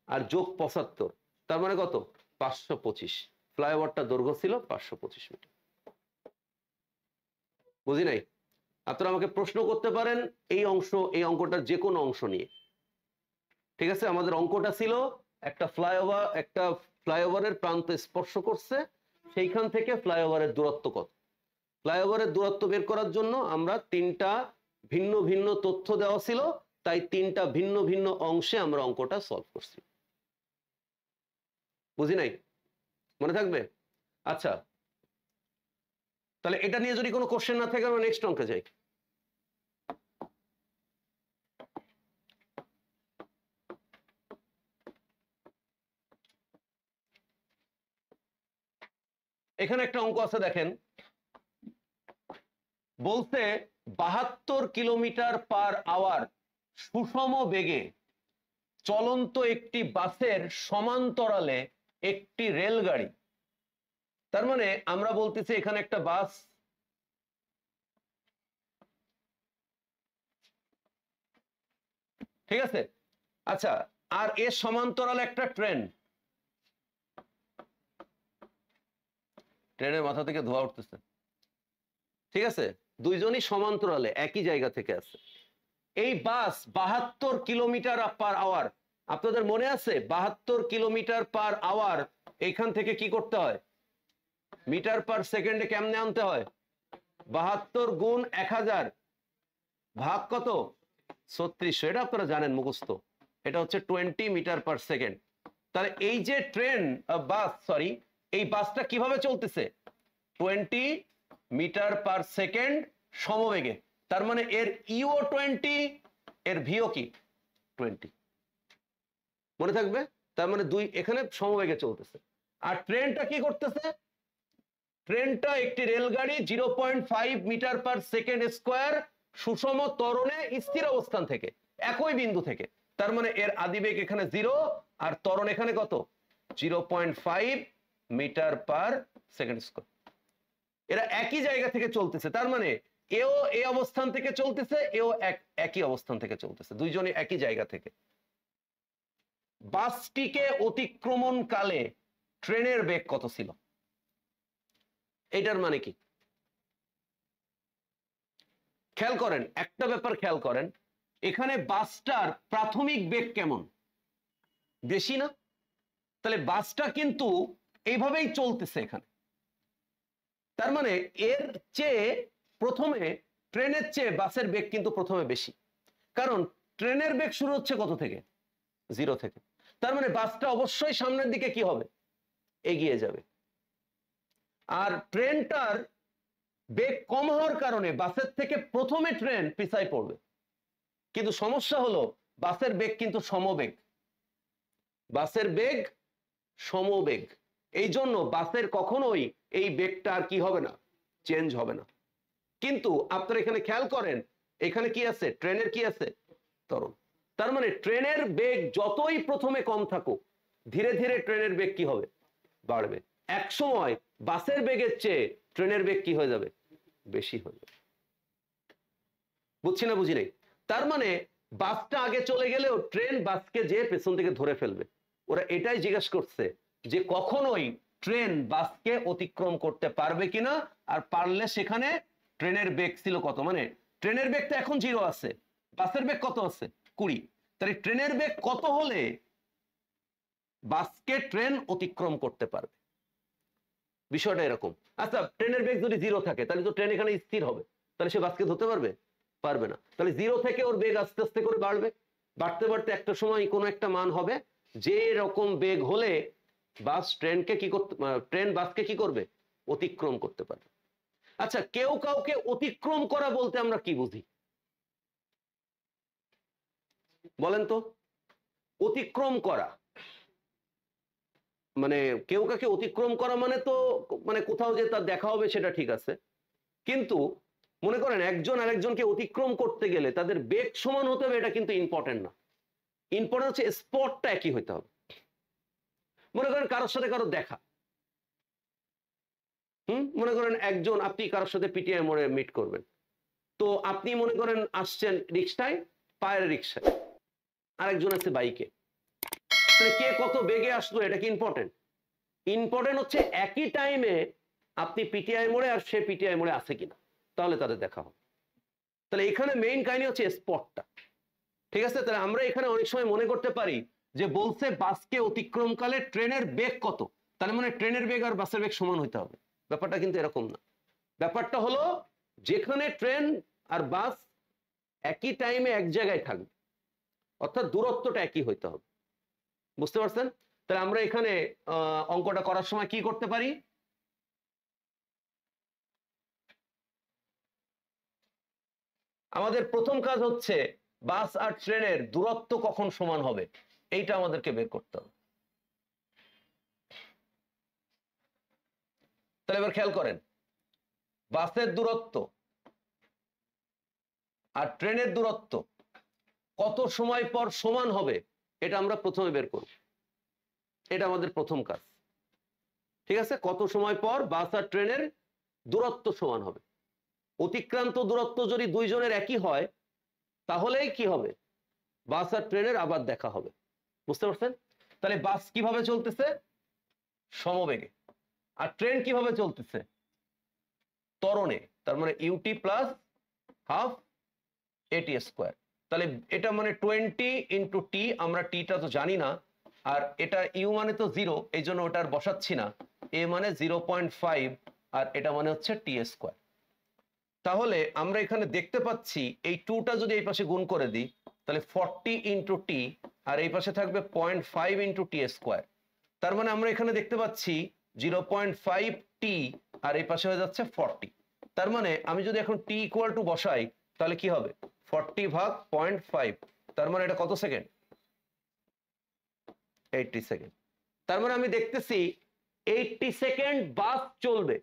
A: আর যোগ 75, তার মানে কত 525। ফ্লাইওভারটা দৈর্ঘ্য ছিল 525 মিটার। বুঝি নাই? আপনারা আমাকে প্রশ্ন করতে পারেন এই অঙ্কটার যে কোনো অংশ নিয়ে, ঠিক আছে। আমাদের অঙ্কটা ছিল একটা ফ্লাইওভারের প্রান্ত স্পর্শ করছে, সেইখান থেকে ফ্লাইওভারের দূরত্ব কত। ফ্লাইওভারের দূরত্ব বের করার জন্য আমরা 3টা ভিন্ন ভিন্ন তথ্য দেওয়া ছিল, তাই 3টা ভিন্ন ভিন্ন অংশে আমরা অঙ্কটা সলভ করছি। বুঝি নাই? মনে থাকবে? আচ্ছা, তাহলে এটা নিয়ে যদি কোনো কোশ্চেন না থাকে আমরা নেক্সট অঙ্কে যাই। এখানে একটা অঙ্ক আছে, দেখেন বলতে 72 কিলোমিটার পার আওয়ার সুষম বেগে চলন্ত একটি বাসের সমান্তরালে একটি রেলগাড়ি। তার মানে আমরা বলতেছি এখানে একটা বাস, ঠিক আছে। আচ্ছা, আর এর সমান্তরালে একটা ট্রেন, ট্রেনের মাথা থেকে ধোঁয়া উঠতেছে, ঠিক আছে। দুইজনই সমান্তরালে একই জায়গা থেকে আছে। এই বাস 72 কিলোমিটার পার আওয়ার, আপনাদের মনে আছে 72 কিলোমিটার পার আওয়ার এইখান থেকে কি করতে হয়, মিটার পার সেকেন্ডে কেমনে আনতে হয়, 72 গুণ 1000 ভাগ কত 3600, এটা আপনারা জানেন মুখস্থ, এটা হচ্ছে 20 মিটার পার সেকেন্ড। তাহলে এই যে ট্রেন এই বাসটা কিভাবে চলতেছে 20 মিটার পার সেকেন্ড সমবেগে, তার মানে এর ইও 20, এর ভিও কি 20, মনে থাকবে। তার মানে দুই এখানে সমবেগে চলতেছে। আর ট্রেনটা কি করতেছে, ট্রেনটা একটি রেলগাড়ি 0.5 মিটার পার সেকেন্ড স্কোয়ার সুষম ত্বরণে স্থির অবস্থান থেকে একই বিন্দু থেকে, তার মানে এর আদিবেগ এখানে 0 আর ত্বরণ এখানে কত 0.5 মিটার পার সেকেন্ড স্কোয়ার। এরা একই জায়গা থেকে চলতেছে, তার মানে এও এই অবস্থান থেকে চলতেছে, এও একই অবস্থান থেকে চলতেছে, দুইজনই একই জায়গা থেকে। বাসটিকে অতিক্রমণ কালে ট্রেনের বেগ কত ছিল? এটার মানে কি? খেয়াল করেন, একটা ব্যাপার খেয়াল করেন, এখানে বাসটার প্রাথমিক বেগ কেমন? বেশি না? তাহলে বাসটা কিন্তু এইভাবেই চলতেছে এখানে, তার মানে এর চেয়ে প্রথমে ট্রেনের চেয়ে বাসের বেগ কিন্তু প্রথমে বেশি, কারণ ট্রেনের বেগ শুরু হচ্ছে কত থেকে? 0 থেকে। তার মানে বাসটা অবশ্যই সামনের দিকে কি হবে? এগিয়ে যাবে। আর ট্রেনটার বেগ কম হওয়ার কারণে বাসের থেকে প্রথমে ট্রেন পিছায় পড়বে। কিন্তু সমস্যা হলো বাসের বেগ কিন্তু সমবেগ, বাসের বেগ সমবেগ, এই জন্য বাসের কখনোই এই বেগটা আর কি হবে না, চেঞ্জ হবে না। কিন্তু আপনারা এখানে খেয়াল করেন, এখানে কি আছে? ট্রেনের কি আছে? ত্বরণ। তার মানে ট্রেনের বেগ যতই প্রথমে কম থাকুক, ধীরে ধীরে ট্রেনের বেগ কি হবে? বাড়বে। এক সময় বাসের বেগের চেয়ে ট্রেনের বেগ কি হয়ে যাবে? বেশি হয়ে যাবে। বুঝছি না বুঝি নাই? তার মানে বাসটা আগে চলে গেলেও ট্রেন বাসকে যে পেছন থেকে ধরে ফেলবে। ওরা এটাই জিজ্ঞেস করছে যে কখনোই ট্রেন বাসকে অতিক্রম করতে পারবে কিনা, আর পারলে সেখানে ট্রেনের বেগ ছিল কত? মানে ট্রেনের বেগ তো এখন 0 আছে, বাসের বেগ কত আছে? 20। তাহলে ট্রেনের বেগ কত হলে বাসকে ট্রেন অতিক্রম করতে পারবে? বিষয়টা এরকম। আচ্ছা, ট্রেনের বেগ যদি 0 থাকে তাহলে তো ট্রেন এখানে স্থির হবে, তাহলে সে বাসকে ধরতে পারবে? পারবে না। তাহলে 0 থেকে ওর বেগ আস্তে আস্তে করে বাড়বে, বাড়তে বাড়তে একটা সময় কোনো একটা মান হবে যে রকম বেগ হলে বাস ট্রেনকে কি করতে, ট্রেন বাসকে কি করবে? অতিক্রম করতে পারবে। আচ্ছা, কেউ কাউকে অতিক্রম করা বলতে আমরা কি বুঝি বলেন তো? অতিক্রম করা মানে কেউ কাকে অতিক্রম করা মানে তো মানে কোথাও যে তার দেখা হবে সেটা ঠিক আছে, কিন্তু মনে করেন একজন আরেকজনকে অতিক্রম করতে গেলে তাদের বেগ সমান হতে হবে, এটা কিন্তু ইম্পর্টেন্ট না। ইম্পর্টেন্ট হচ্ছে স্পটটা একই হতে হবে। মনে করেন কারোর সাথে কারো দেখা, মনে করেন একজন, আপনি কারোর সাথে পিটিআই মোড়ে মিট করবেন, তো আপনি মনে করেন আসছেন রিক্সায়, পায়ের রিক্সায়, আরেকজন আছে বাইকে, কে কত বেগে আসলো এটা কি ইম্পর্টেন্ট? ইম্পর্টেন্ট হচ্ছে একই টাইমে আপনি পিটিআই মোড়ে আর সে পিটিআই মোড়ে আছে কিনা, তাহলে তাদের দেখা হবে। তাহলে এখানে মেইন কাহিনী হচ্ছে স্পটটা। ঠিক আছে? তাহলে আমরা এখানে অনেক সময় মনে করতে পারি যে বলছে বাসকে অতিক্রমকালে ট্রেনের বেগ কত, তাহলে মানে ট্রেনের বেগ আর বাসের বেগ সমান হইতে হবে। ব্যাপারটা কিন্তু এরকম না। ব্যাপারটা হলো যেখানে ট্রেন আর বাস একই টাইমে এক জায়গায় থাকবে, অর্থাৎ দূরত্বটা একই হইতে হবে। বুঝতে পারছেন? তাহলে আমরা এখানে অঙ্কটা করার সময় কি করতে পারি? আমাদের প্রথম কাজ হচ্ছে বাস আর ট্রেনের দূরত্ব কখন সমান হবে এইটা আমাদেরকে বের করতে হবে। তাহলে এবার খেয়াল করেন, বাসের দূরত্ব আর ট্রেনের দূরত্ব কত সময় পর সমান হবে এটা আমরা প্রথমে বের করব। এটা আমাদের প্রথম কাজ। ঠিক আছে? কত সময় পর বাস আর ট্রেনের দূরত্ব সমান হবে। অতিক্রান্ত দূরত্ব যদি দুইজনের একই হয় তাহলেই কি হবে? বাস আর ট্রেনের আবার দেখা হবে। বুঝতে পারছেন? তাহলে বাস কিভাবে চলতেছে? সমবেগে। আর ট্রেন কিভাবে চলতেছে? ত্বরণে। তার মানে UT plus half AT square. তাহলে এটা মানে 20 ইন্টু টি, আমরা টিটা তো জানি না, আর এটা ইউ মানে তো 0, এই জন্য ওটা আর বসাচ্ছি না। এ মানে 0.5 আর এটা মানে হচ্ছে টি স্কোয়ার। তাহলে আমরা এখানে দেখতে পাচ্ছি এই 2টা যদি এই পাশে গুণ করে দিই তাহলে 40 ইন্টু টি, আর এই পাশে থাকবে 0.5 ইন্টু টি স্কোয়ার। তার মানে আমরা এখানে দেখতে পাচ্ছি 0.5 টি আর এই পাশে হয়ে যাচ্ছে 40। তার মানে আমি যদি এখন টি ইকুয়াল টু বসাই তাহলে কি হবে? 40 ভাগ 0.5, তার মানে এটা কত সেকেন্ড? 80 সেকেন্ড। তার মানে আমি দেখতেছি 80 সেকেন্ড বাস চলবে,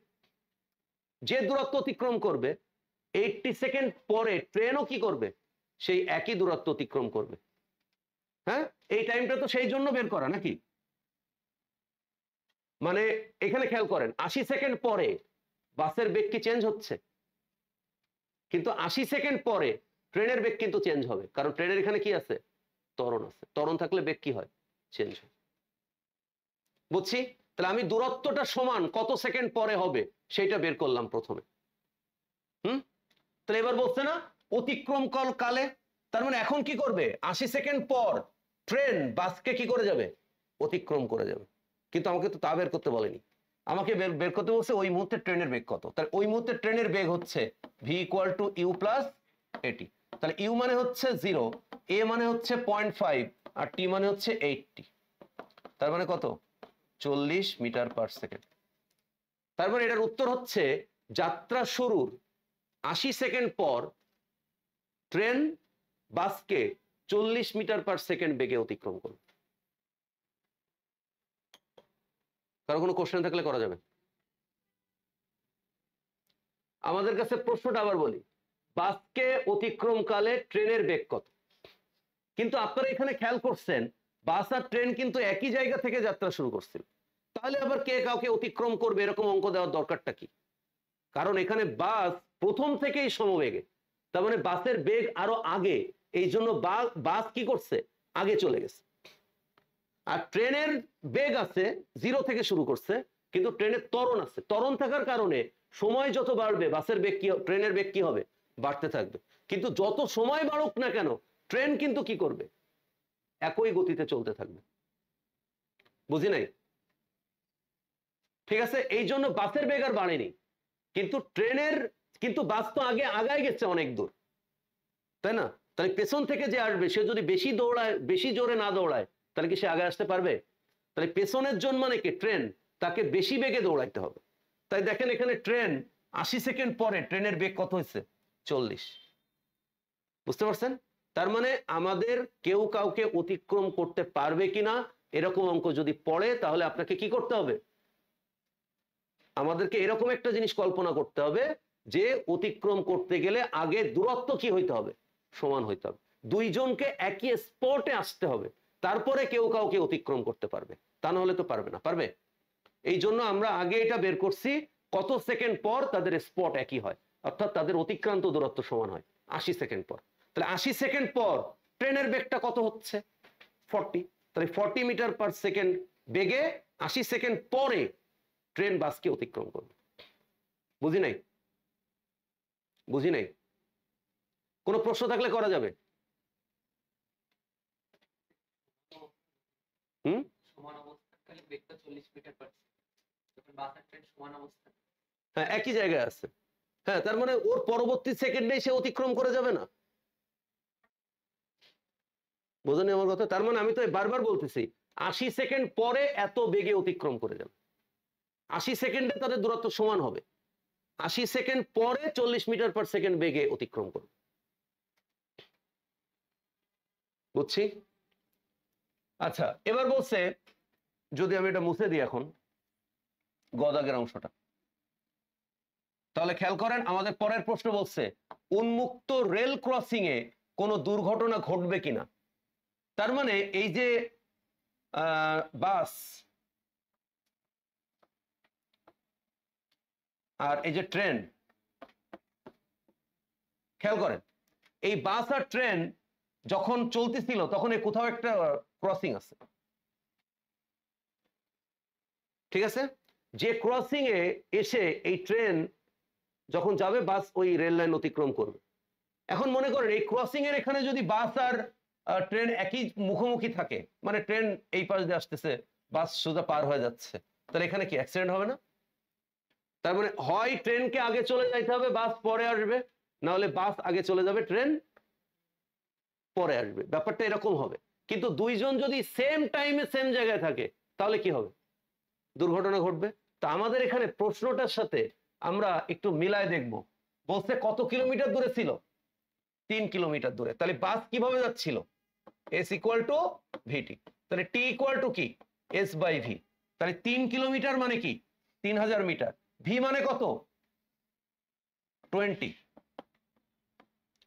A: যে দূরত্ব অতিক্রম করবে 80 সেকেন্ড পরে ট্রেনও কি করবে? সেই একই দূরত্ব অতিক্রম করবে। হ্যাঁ, এই টাইমটা তো সেই জন্য বের করা নাকি? মানে এখানে খেয়াল করেন 80 সেকেন্ড পরে বাসের বেগ কি চেঞ্জ হচ্ছে? কিন্তু 80 সেকেন্ড পরে ট্রেনের বেগ কিন্তু চেঞ্জ হবে, কারণ ট্রেনের এখানে কি আছে, ত্বরণ আছে। ত্বরণ থাকলে বেগ কি হয়, চেঞ্জ হয়। বুঝছি? তাহলে আমি দূরত্বটা সমান কত সেকেন্ড পরে হবে সেটা বের করলাম প্রথমে। তাহলে এবার বলছে না অতিক্রম কালে, তার মানে এখন কি করবে, 80 সেকেন্ড পর ট্রেন বাসকে কি করে যাবে, অতিক্রম করে যাবে। কিন্তু আমাকে তো তা বের করতে বলেনি, আমাকে বের করতে বলছে ওই মুহূর্তে ট্রেনের বেগ কত। তাহলে ওই মুহূর্তে ট্রেনের বেগ হচ্ছে V equal to U plus এটি। তাহলে ইউ মানে হচ্ছে 0, এ মানে হচ্ছে 0.5 আর টি মানে হচ্ছে 80। তার মানে কত, 40 মিটার পার সেকেন্ড। তার মানে এটার উত্তর হচ্ছে যাত্রা শুরুর 80 সেকেন্ড পর ট্রেন বাসকে 40 মিটার পার সেকেন্ড বেগে অতিক্রম করবে। কারো কোনো কোশ্চেন থাকলে করা যাবে। আমাদের কাছে প্রশ্নটা আবার বলি, বাসকে অতিক্রমকালে ট্রেনের বেগ কত। কিন্তু আপনারা এখানে খেয়াল করছেন বাস আর ট্রেন কিন্তু একই জায়গা থেকে যাত্রা শুরু করছিল, তাহলে আবার কে কাউকে অতিক্রম করবে এরকম অঙ্ক দেওয়ার দরকারটা কি? কারণ এখানে বাস প্রথম থেকেই সমবেগে, তার মানে বাসের বেগ আরো আগে, এই জন্য বাস কি করছে, আগে চলে গেছে। আর ট্রেনের বেগ আছে 0 থেকে শুরু করছে, কিন্তু ট্রেনের ত্বরণ আছে। ত্বরণ থাকার কারণে সময় যত বাড়বে বাসের বেগ কি, ট্রেনের বেগ কি হবে, বাড়তে থাকবে। কিন্তু যত সময় বাড়ুক না কেন ট্রেন কিন্তু কি করবে, একই গতিতে চলতে থাকবে। বুঝি নাই? ঠিক আছে, এই জন্য বাসের বেগ আর বাড়েনি, কিন্তু ট্রেনের, কিন্তু বাস তো আগে আগায় গেছে অনেক দূর, তাই না? তাহলে পেছন থেকে যে আসবে সে যদি বেশি দৌড়ায়, বেশি জোরে না দৌড়ায়, তাহলে কি সে আগে আসতে পারবে? তাহলে পেছনের জন মানে কি, ট্রেন, তাকে বেশি বেগে দৌড়াইতে হবে। তাই দেখেন এখানে ট্রেন 80 সেকেন্ড পরে ট্রেনের বেগ কত হয়েছে, 40। বুঝতে পারছেন? তার মানে আমাদের কেউ কাউকে অতিক্রম করতে পারবে কিনা এরকম অঙ্ক যদি পড়ে, তাহলে আপনাকে কি করতে হবে, আমাদেরকে এরকম একটা জিনিস কল্পনা করতে হবে যে অতিক্রম করতে গেলে আগে দূরত্ব কি হইতে হবে, সমান হইতে হবে। দুইজনকে একই স্পটে আসতে হবে, তারপরে কেউ কাউকে অতিক্রম করতে পারবে, তা না হলে তো পারবে না। পারবে? এই জন্য আমরা আগে এটা বের করছি কত সেকেন্ড পর তাদের স্পট একই হয়, অর্থাৎ তাদের অতিক্রান্ত দূরত্ব সমান হয় 80 সেকেন্ড পর। তাহলে 80 সেকেন্ড পর ট্রেনের বেগটা কত হচ্ছে, 40। তাহলে 40 মিটার পার সেকেন্ড বেগে 80 সেকেন্ড পরে ট্রেন বাসকে অতিক্রম করবে। বুঝি নাই? বুঝি নাই? কোনো প্রশ্ন থাকলে করা যাবে।
B: সমান অবস্থানকালে বেগটা 40 মিটার পার সেকেন্ড, যখন বাস আর ট্রেন সমান অবস্থান,
A: হ্যাঁ একই জায়গায় আছে। হ্যাঁ, তার মানে ওর পরবর্তী সেকেন্ডেই সে অতিক্রম করে যাবে না। বোঝেনি আমার কথা? তার মানে আমি তো বারবার বলতেছি 80 সেকেন্ড পরে এত বেগে অতিক্রম করে যাবে, 80 সেকেন্ডে তাদের দূরত্ব সমান হবে, 80 সেকেন্ড পরে 40 মিটার পার সেকেন্ড বেগে অতিক্রম করবে। বুঝছি? আচ্ছা, এবার বলছে, যদি আমি এটা মুছে দিই এখন গদাগের অংশটা, তাহলে খেয়াল করেন আমাদের পরের প্রশ্ন বলছে উন্মুক্ত রেল ক্রসিং এ কোনো দুর্ঘটনা ঘটবে কিনা। তার মানে এই যে বাস আর এই যে ট্রেন, খেয়াল করেন এই বাস আর ট্রেন যখন চলতেছিল তখন এই কোথাও একটা ক্রসিং আছে, ঠিক আছে? যে ক্রসিং এ এসে এই ট্রেন যখন যাবে বাস ওই রেল লাইন অতিক্রম করবে। এখন মনে করেন এই ক্রসিং এর এখানে যদি বাস আর ট্রেন একই মুখোমুখি থাকে, মানে ট্রেন এই পাশ দিয়ে আসতেছে বাস সোজা পার হয়ে যাচ্ছে, তাহলে এখানে কি অ্যাক্সিডেন্ট হবে না? তার মানে হয় ট্রেনকে আগে চলে যাইতে হবে বাস পরে আসবে, না হলে বাস আগে চলে যাবে ট্রেন পরে আসবে, ব্যাপারটা এরকম হবে। কিন্তু দুইজন যদি সেম টাইমে সেম জায়গায় থাকে তাহলে কি হবে, দুর্ঘটনা ঘটবে। তা আমাদের এখানে প্রশ্নটার সাথে আমরা একটু মিলায় দেখব। বলছে কত কিলোমিটার দূরে ছিল, 3 কিলোমিটার দূরে। তাহলে বাস কিভাবে যাচ্ছিল, এস ইকুয়াল টু ভিটি, তাহলে টি ইকুয়াল টু কি, এস বাই ভি। তাহলে 3 কিলোমিটার মানে কি 3000 মিটার, ভি মানে কত 20,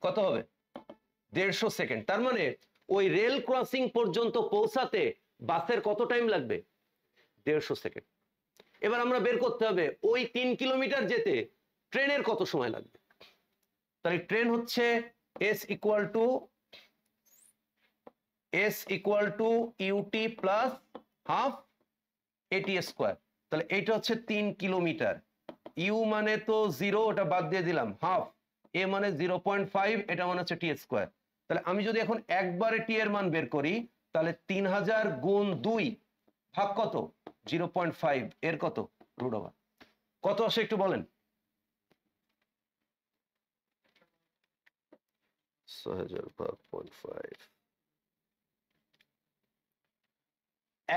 A: কত হবে 150 সেকেন্ড। তার মানে ওই রেল ক্রসিং পর্যন্ত পৌঁছাতে বাসের কত টাইম লাগবে, 150 সেকেন্ড। এবার আমরা বের করতে হবে ওই 3 কিলোমিটার যেতে ট্রেনের কত সময় লাগবে। তাহলে ট্রেন হচ্ছে S equal to UT plus half AT square. তাহলে এইটা হচ্ছে 3 কিলোমিটার। ইউ মানে তো 0, ওটা বাদ দিয়ে দিলাম, হাফ, এ মানে 0.5, এটা মানে হচ্ছে টি স্কোয়ার। তাহলে আমি যদি এখন একবারে টি এর মান বের করি, তাহলে 3000 গুণ 2 ভাগ কত 0.5, এর কত রুট ওভার কত আসে একটু বলেন। 6000 ভাগ 0.5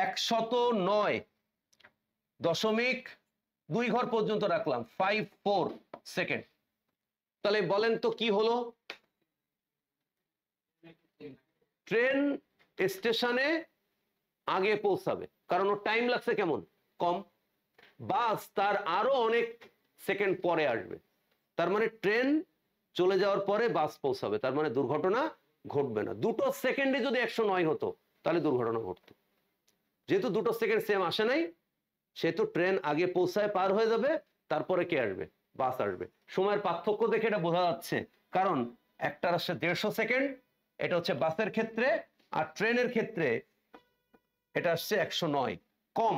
A: 109.2 ঘর পর্যন্ত রাখলাম, 54 সেকেন্ড। তাহলে বলেন তো কি হলো? ট্রেন স্টেশনে আগে পৌঁছাবে, কারণ ওর টাইম লাগছে কেমন কম। বাস তার আরো অনেক সেকেন্ড পরে আসবে, তার মানে ট্রেন চলে যাওয়ার পরে বাস পৌঁছাবে, তার মানে দুর্ঘটনা ঘটবে না। 2 সেকেন্ডে যদি 109 হতো তাহলে দুর্ঘটনা ঘটতো। যেহেতু 2 সেকেন্ড সেম আসে নাই, সেহেতু ট্রেন আগে পৌঁছায় পার হয়ে যাবে, তারপরে কে আসবে? বাস আসবে। সময়ের পার্থক্য দেখে এটা বোঝা যাচ্ছে, কারণ একটা আসছে 150 সেকেন্ড, এটা হচ্ছে বাসের ক্ষেত্রে, আর ট্রেনের ক্ষেত্রে এটা আসছে 109, কম।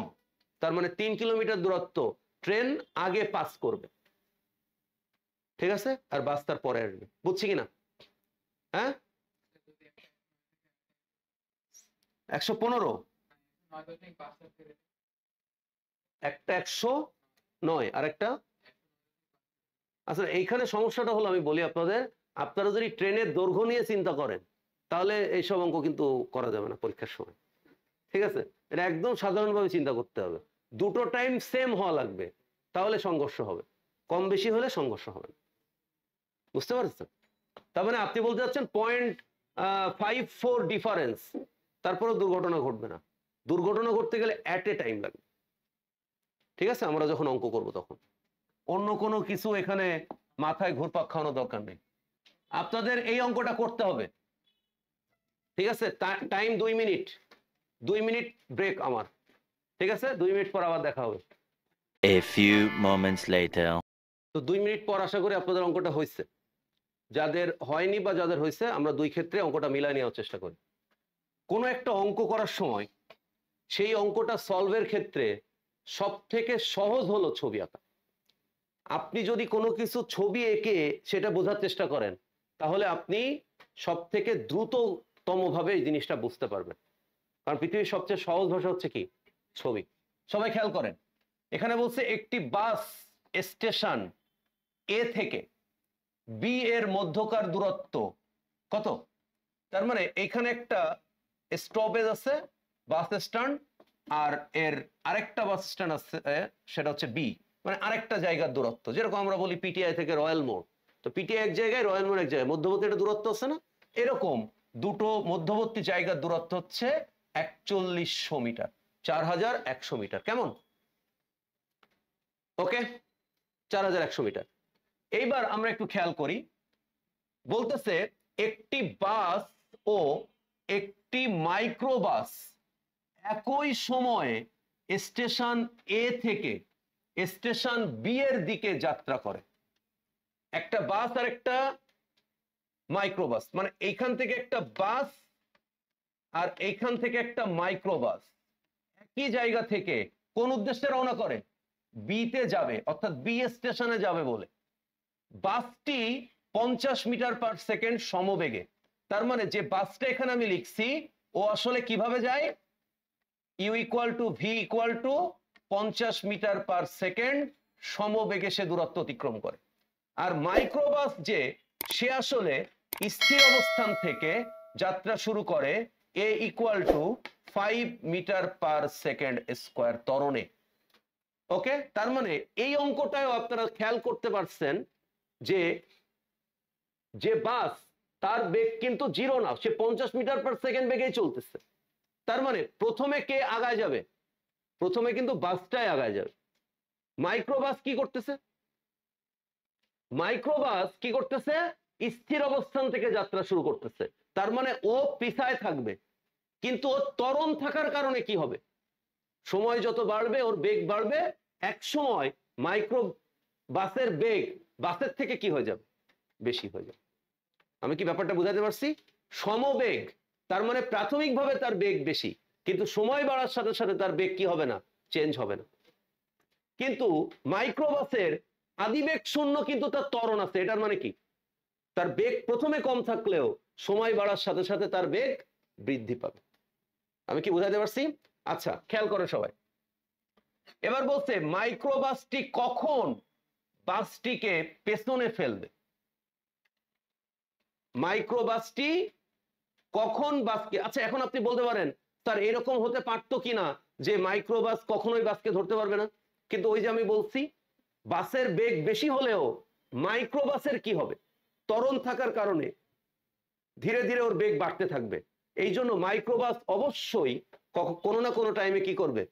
A: তার মানে 3 কিলোমিটার দূরত্ব ট্রেন আগে পাস করবে, ঠিক আছে, আর বাস তার পরে আসবে। বুঝছি কিনা? হ্যাঁ, 115, একটা 109 আর একটা। আচ্ছা, এইখানে সমস্যাটা হলো, আমি বলি আপনাদের, আপনারা যদি ট্রেনের দৈর্ঘ্য নিয়ে চিন্তা করেন তাহলে এইসব অঙ্ক কিন্তু করা যাবে না পরীক্ষার সময়, ঠিক আছে? এটা একদম সাধারণভাবে চিন্তা করতে হবে। 2 টাইম সেম হওয়া লাগবে, তাহলে সংঘর্ষ হবে, কম বেশি হলে সংঘর্ষ হবে না। বুঝতে পারছেন? তার মানে আপনি বলতে চাচ্ছেন 0.54 ডিফারেন্স, তারপরে দুর্ঘটনা ঘটবে না। দুর্ঘটনা ঘটতে গেলে অ্যাট এ টাইম লাগবে, ঠিক আছে? আমরা যখন অঙ্ক করব তখন অন্য কোনো কিছু এখানে মাথায় ঘুরপাক খাওয়ানোর দরকার নেই। আপনাদের এই অঙ্কটা করতে হবে, ঠিক আছে? টাইম 2 মিনিট, 2 মিনিট ব্রেক আমার, ঠিক আছে? 2 মিনিট পর আবার দেখা হবে।
C: A few moments later.
A: তো 2 মিনিট পর আশা করি আপনাদের অঙ্কটা হয়েছে। যাদের হয়নি বা যাদের হয়েছে, আমরা দুই ক্ষেত্রে অঙ্কটা মিলাই নেওয়ার চেষ্টা করি। কোনো একটা অঙ্ক করার সময় সেই অঙ্কটা সলভের ক্ষেত্রে সব থেকে সহজ হলো ছবি আঁকা। আপনি যদি কোনো কিছু ছবি এঁকে সেটা বোঝার চেষ্টা করেন, তাহলে আপনি সব থেকে দ্রুততম ভাবে এই জিনিসটা বুঝতে পারবেন। কারণ পৃথিবীর সবচেয়ে সহজ ভাষা হচ্ছে কি? ছবি। সবাই খেয়াল করেন, এখানে বলছে একটি বাস স্টেশন এ থেকে বি এর মধ্যকার দূরত্ব কত। তার মানে এখানে একটা স্টপেজ আছে, বাস স্ট্যান্ড, আর এর আরেকটা বাস স্ট্যান্ড আছে, সেটা হচ্ছে বি, মানে আরেকটা জায়গার দূরত্ব। যেরকম আমরা বলি পিটিআই থেকে রয়্যাল মোড়, তো পিটিআই এক জায়গায়, রয়্যাল মোড় এক জায়গায়, মধ্যবর্তী একটা দূরত্ব আছে না? এরকম দুটো মধ্যবর্তী জায়গার দূরত্ব হচ্ছে 4100 মিটার, 4100 মিটার। কেমন? Okay, 4100 metre. এইবার আমরা একটু খেয়াল করি, বলতেছে একটি বাস ও একটি মাইক্রোবাস একই সময়ে স্টেশন এ থেকে স্টেশন বি এর দিকে যাত্রা করে। একটা বাস আর একটা মাইক্রোবাস, মানে এইখান থেকে একটা বাস আর এইখান থেকে একটা মাইক্রোবাস একই জায়গা থেকে কোন উদ্দেশ্যে রওনা করে? বি তে যাবে, অর্থাৎ বি স্টেশনে যাবে বলে। বাসটি 50 মিটার পার সেকেন্ড সমবেগে। তার মানে যে বাসটা এখানে আমি লিখছি, ও আসলে কিভাবে যায়? U equal to V equal to 50 metre per second সমবেগে সে দূরত্ব অতিক্রম করে। আর মাইক্রোবাস যে, সে আসলে স্থির অবস্থান থেকে যাত্রা শুরু করে A equal to 5 metre per second square ত্বরণে। ওকে, তার মানে এই অঙ্কটাও আপনারা খেয়াল করতে পারছেন যে যে বাস, তার বেগ কিন্তু 0 না, সে 50 মিটার পার সেকেন্ড বেগেই চলতেছে। তার মানে প্রথমে কে আগায় যাবে? প্রথমে কিন্তু বাসটাই আগায় যাবে। মাইক্রোবাস কি করতেছে? মাইক্রোবাস কি করতেছে? স্থির অবস্থান থেকে যাত্রা শুরু করতেছে। তার মানে ও পিছায় থাকবে, কিন্তু ও ত্বরণ থাকার কারণে কি হবে? সময় যত বাড়বে ওর বেগ বাড়বে, এক সময় মাইক্রো বাসের বেগ বাসের থেকে কি হয়ে যাবে? বেশি হয়ে যাবে। আমি কি ব্যাপারটা বুঝাতে পারছি? সমবেগ তার মানে প্রাথমিকভাবে তার বেগ বেশি, কিন্তু সময় বাড়ার সাথে সাথে তার বেগ কি হবে না, চেঞ্জ হবে না। কিন্তু মাইক্রোবাসের আদিবেগ শূন্য, কিন্তু তার ত্বরণ আছে। এটার মানে কি, তার বেগ প্রথমে কম থাকলেও সময় বাড়ার সাথে সাথে তার বেগ বৃদ্ধি পাবে। আমি কি বুঝাতে পারছি? আচ্ছা, খেয়াল করে সবাই। এবার বলছে মাইক্রোবাসটি কখন বাসটিকে পেছনে ফেলবে। মাইক্রোবাসটি কখন বাসকে, আচ্ছা এখন আপনি বলতে পারেন স্যার এরকম হতে পারতো কিনা যে মাইক্রোবাস কখনোই বাসকে ধরতে পারবে না, কিন্তু ওই যে আমি বলছি বাসের বেগ বেশি হলেও মাইক্রোবাসের কি হবে, ত্বরণ থাকার কারণে ধীরে ধীরে ওর বেগ বাড়তে থাকবে। এই জন্য মাইক্রোবাস অবশ্যই কোনো না কোনো টাইমে কি করবে,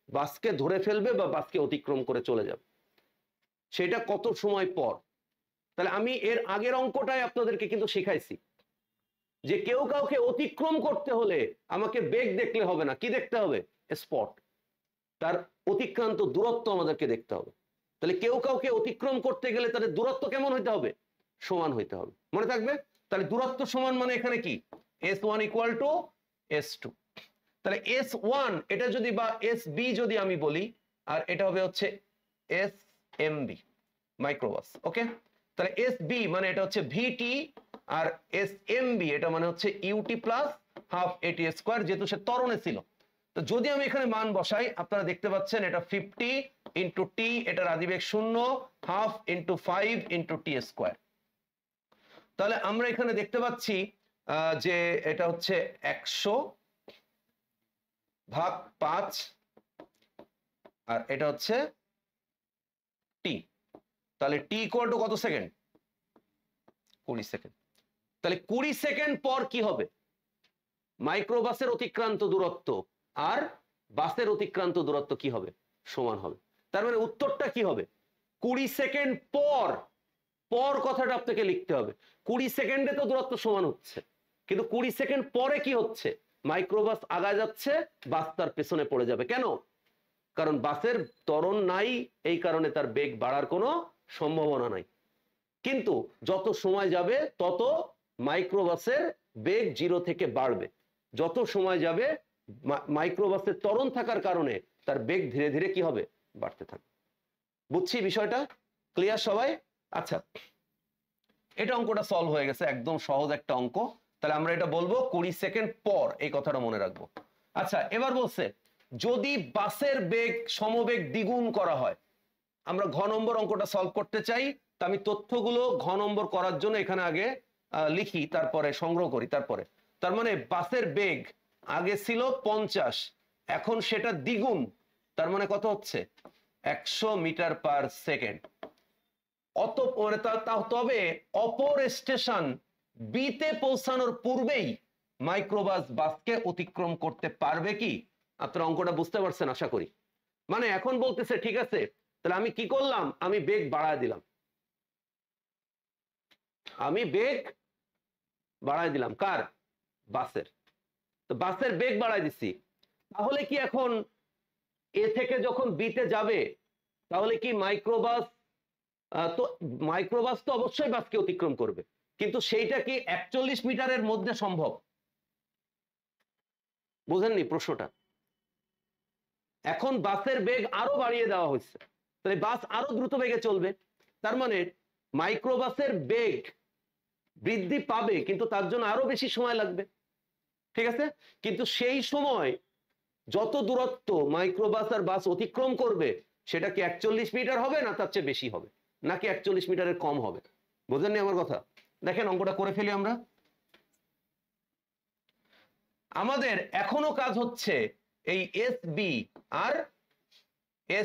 A: বাসকে ধরে ফেলবে বা বাসকে অতিক্রম করে চলে যাবে। সেটা কত সময় পর। তাহলে আমি এর আগের অঙ্কটাই আপনাদেরকে কিন্তু শিখাইছি যে কেউ কাউকে অতিক্রম করতে হলে আমাকে বেগ দেখলে হবে না, কি দেখতে হবে, স্পট, তার অতিক্রান্ত দূরত্ব আমাদেরকে দেখতে হবে। তাহলে কেউ কাউকে অতিক্রম করতে গেলে তাদের দূরত্ব কেমন হইতে হবে, সমান হইতে হবে। মনে থাকবে? তাহলে দূরত্ব সমান মানে এখানে কি, S1 ইকুয়াল টু S2। তাহলে S1 এটা যদি বা SB যদি আমি বলি, আর এটা হবে হচ্ছে SMB মাইক্রোবাস। ওকে, তাহলে SB মানে এটা হচ্ছে VT, আর SMB এটা মানে হচ্ছে UT plus half AT square, যেহেতু সে ত্বরণে ছিল। তো যদি আমি এখানে মান বসাই, আপনারা দেখতে পাচ্ছেন এটা 50 ইন্টু টি, এটার আদিবেগ 0, half into 5 into T square. তাহলে আমরা এখানে দেখতে পাচ্ছি যে এটা হচ্ছে 100 ভাগ 5, আর এটা হচ্ছে টি। তাহলে টি ইকুয়াল টু কত সেকেন্ড, 20 সেকেন্ড। তাহলে 20 সেকেন্ড পর কি হবে, মাইক্রোবাসের অতিক্রান্ত দূরত্ব আর বাসের অতিক্রান্ত দূরত্ব কি হবে, সমান হবে। তার মানে উত্তরটা কি হবে, 20 সেকেন্ড পর। পর কথাটা আপনাকে লিখতে হবে। 20 সেকেন্ডে তো দূরত্ব সমান হচ্ছে, কিন্তু 20 সেকেন্ড পরে কি হচ্ছে, মাইক্রোবাস আগায় যাচ্ছে, বাস তার পেছনে পড়ে যাবে। কেন? কারণ বাসের ত্বরণ নাই, এই কারণে তার বেগ বাড়ার কোনো সম্ভাবনা নাই। কিন্তু যত সময় যাবে তত মাইক্রোবাসের বেগ 0 থেকে বাড়বে। যত সময় যাবে মাইক্রোবাসের ত্বরণ থাকার কারণে তার বেগ ধীরে ধীরে কি হবে, বাড়তে থাকবে। বুঝছি বিষয়টা? ক্লিয়ার সবাই? আচ্ছা, এটা অঙ্কটা সলভ হয়ে গেছে, একদম সহজ একটা অঙ্ক। তাহলে আমরা এটা বলবো 20 সেকেন্ড পর, এই কথাটা মনে রাখবো। আচ্ছা, এবার বলছে যদি বাসের বেগ সমবেগ দ্বিগুণ করা হয়। আমরা ঘ নম্বর অঙ্কটা সলভ করতে চাই, তা আমি তথ্যগুলো ঘ নম্বর করার জন্য এখানে আগে লিখি, তারপরে সংগ্রহ করি। তারপরে তার মানে বাসের বেগ আগে ছিল 50, এখন সেটা দ্বিগুণ, তার মানে কত হচ্ছে, 100 মিটার পার সেকেন্ড। তবে অপর স্টেশন বিতে পৌঁছানোর পূর্বেই মাইক্রোবাস বাসকে অতিক্রম করতে পারবে কি? আপনারা অঙ্কটা বুঝতে পারছেন আশা করি। মানে এখন বলতেছে ঠিক আছে, তাহলে আমি কি করলাম, আমি বেগ বাড়ায় দিলাম, আমি বেগ বাড়ায় দিলাম কার, বাসের। তো বাসের বেগ বাড়ায় দিছি, তাহলে কি এখন এ থেকে যখন বিতে যাবে, তাহলে কি মাইক্রোবাস, তো মাইক্রোবাস তো অবশ্যই বাসকে অতিক্রম করবে, কিন্তু সেইটা কি 41 মিটারের মধ্যে সম্ভব? বুঝেননি প্রশ্নটা? এখন বাসের বেগ আরো বাড়িয়ে দেওয়া হয়েছে, তাহলে বাস আরো দ্রুত বেগে চলবে। তার মানে মাইক্রোবাসের বেগ বৃদ্ধি পাবে, কিন্তু তার জন্য আরো বেশি সময় লাগবে। ঠিক আছে, কিন্তু সেই সময় যত দূরত্ব মাইক্রোবাস আর বাস অতিক্রম করবে, সেটা কি 41 মিটার হবে, না তার চেয়ে বেশি হবে, নাকি 41 মিটারের কম হবে? বুঝলেননি আমার কথা? দেখেন অঙ্কটা করে ফেলি আমরা। আমাদের এখনো কাজ হচ্ছে এই SB আর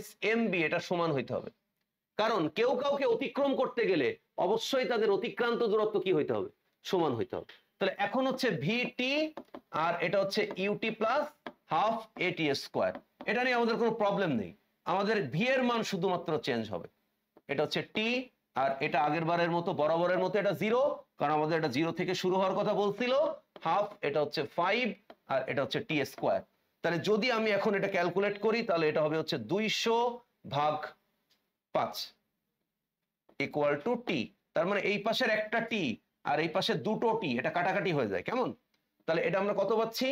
A: SMB এটা সমান হইতে হবে, কারণ কেউ কাউকে অতিক্রম করতে গেলে অবশ্যই তাদের অতিক্রান্ত দূরত্ব কি হইতে হবে, সমান হইতে হবে। তাহলে এখন হচ্ছে VT আর এটা হচ্ছে UT plus half AT square. এটা নিয়ে আমাদের কোনো প্রবলেম নেই, আমাদের ভি এর মান শুধুমাত্র চেঞ্জ হবে। এটা হচ্ছে T, আর এটা আগের বারের মতো বরাবরের মতো এটা 0, কারণ আমাদের এটা 0 থেকে শুরু হওয়ার কথা বলছিল। হাফ এটা হচ্ছে 5, আর এটা হচ্ছে T স্কোয়ার। তাহলে যদি আমি এখন এটা ক্যালকুলেট করি, তাহলে এটা হবে হচ্ছে 200 ভাগ 5 ইকুয়াল টু T। তার মানে এই পাশের একটা টি আর এই পাশে দুটো টি, এটা কাটাকাটি হয়ে যায়, কেমন? তাহলে এটা আমরা কত পাচ্ছি?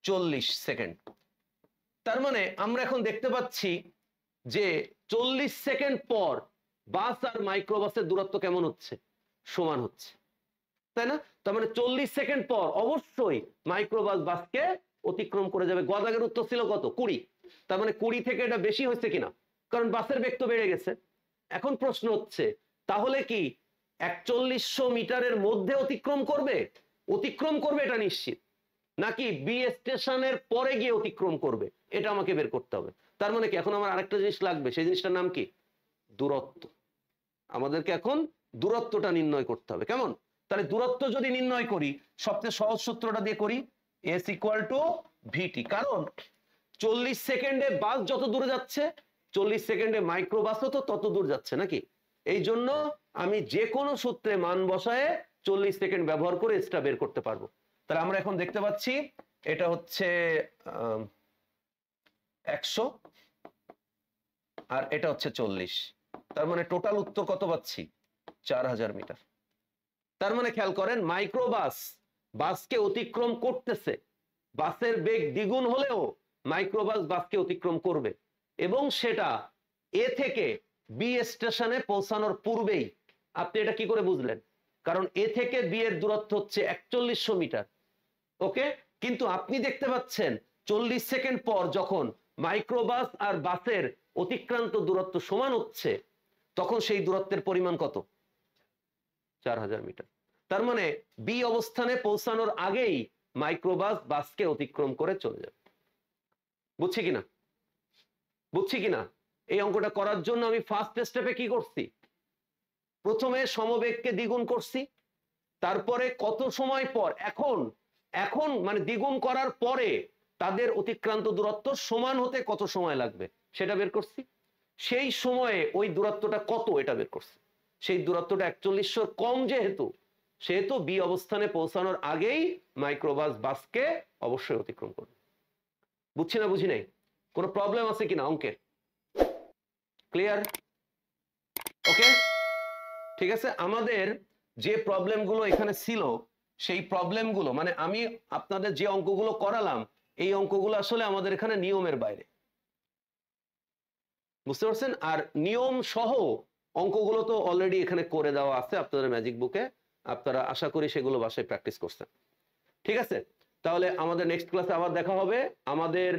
A: 40 সেকেন্ড। তার মানে আমরা এখন দেখতে পাচ্ছি যে 40 সেকেন্ড পর বাস আর মাইক্রোবাসের দূরত্ব কেমন হচ্ছে? সমান হচ্ছে, তাই না? তার মানে 40 সেকেন্ড পর অবশ্যই মাইক্রোবাস বাসকে অতিক্রম করে যাবে। গদাগের উত্তর ছিল কত? 20। তার মানে 20 থেকে এটা বেশি হয়েছে কিনা, কারণ বাসের বেগ তো বেড়ে গেছে। এখন প্রশ্ন হচ্ছে তাহলে কি 4100 মিটারের মধ্যে অতিক্রম করবে? অতিক্রম করবে এটা নিশ্চিত, নাকি বি স্টেশনের পরে গিয়ে অতিক্রম করবে, এটা আমাকে বের করতে হবে। তার মানে কি এখন আমার আরেকটা জিনিস লাগবে, সেই জিনিসটার নাম কি? দূরত্ব। আমাদেরকে এখন দূরত্বটা নির্ণয় করতে হবে, কেমন? তাহলে দূরত্ব যদি নির্ণয় করি, সবচেয়ে সহজ সূত্রটা দিয়ে করি, এস ইকুয়াল টু ভিটি। কারণ 40 সেকেন্ডে বাস যত দূরে যাচ্ছে, 40 সেকেন্ডে মাইক্রোবাসও তো তত দূর যাচ্ছে, নাকি? এই জন্য আমি যে কোনো সূত্রে মান বসায় 40 সেকেন্ড ব্যবহার করে এসটা বের করতে পারবো। তাহলে আমরা এখন দেখতে পাচ্ছি এটা হচ্ছে 100 আর এটা হচ্ছে 40। তার মানে টোটাল উত্তর কত পাচ্ছি? 4000 মিটার। তার মানে খেয়াল করেন, মাইক্রোবাস বাসকে অতিক্রম করতেছে, বাসের বেগ দ্বিগুণ হলেও মাইক্রোবাস বাসকে অতিক্রম করবে, এবং সেটা এ থেকে বি স্টেশনে পৌঁছানোর পূর্বেই। আপনি এটা কি করে বুঝলেন? কারণ এ থেকে বি এর দূরত্ব হচ্ছে 4100 মিটার, ওকে? কিন্তু আপনি দেখতে পাচ্ছেন 40 সেকেন্ড পর যখন মাইক্রোবাস আর বাসের অতিক্রান্ত দূরত্ব সমান হচ্ছে, তখন সেই দূরত্বের পরিমাণ কত? 4000 মিটার। তার মানে বি অবস্থানে পৌঁছানোর আগেই মাইক্রোবাস বাসকে অতিক্রম করে চলে যাবে। বুঝছি কিনা? বুঝছি কিনা? এই অঙ্কটা করার জন্য আমি ফার্স্ট স্টেপে কি করছি? প্রথমে সমবেগকে দ্বিগুণ করছি, তারপরে কত সময় পর, এখন মানে দ্বিগুণ করার পরে তাদের অতিক্রান্ত দূরত্ব সমান হতে কত সময় লাগবে সেটা বের করছি। সেই সময়ে ওই দূরত্বটা কত এটা বের করছি। সেই দূরত্বটা 4100 কম, সেহেতু বি অবস্থানে পৌঁছানোর আগেই মাইক্রোবাস বাসকে অবশ্যই অতিক্রম করবে। বুঝছি না বুঝি নাই? কোনো প্রবলেম আছে কিনা অঙ্কের? ক্লিয়ার? ওকে, ঠিক আছে। আমাদের যে প্রবলেমগুলো এখানে ছিল, সেই প্রবলেমগুলো মানে আমি আপনাদের যে অঙ্কগুলো করালাম, এই অঙ্কগুলো আসলে আমাদের এখানে নিয়মের বাইরে, বুঝতে পারছেন? আর নিয়ম সহ অঙ্কগুলো তো অলরেডি এখানে করে দেওয়া আছে আপনাদের ম্যাজিক বুকে, আপনারা আশা করি সেগুলো বাসায় প্র্যাকটিস করছেন। ঠিক আছে, তাহলে আমাদের নেক্সট ক্লাসে আবার দেখা হবে। আমাদের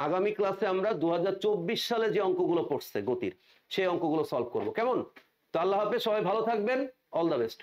A: আগামী ক্লাসে আমরা 2024 সালে যে অঙ্কগুলো পড়ছে গতির, সেই অঙ্কগুলো সলভ করব, কেমন? তো আল্লাহ হাফেজ, সবাই ভালো থাকবেন, অল দ্য বেস্ট।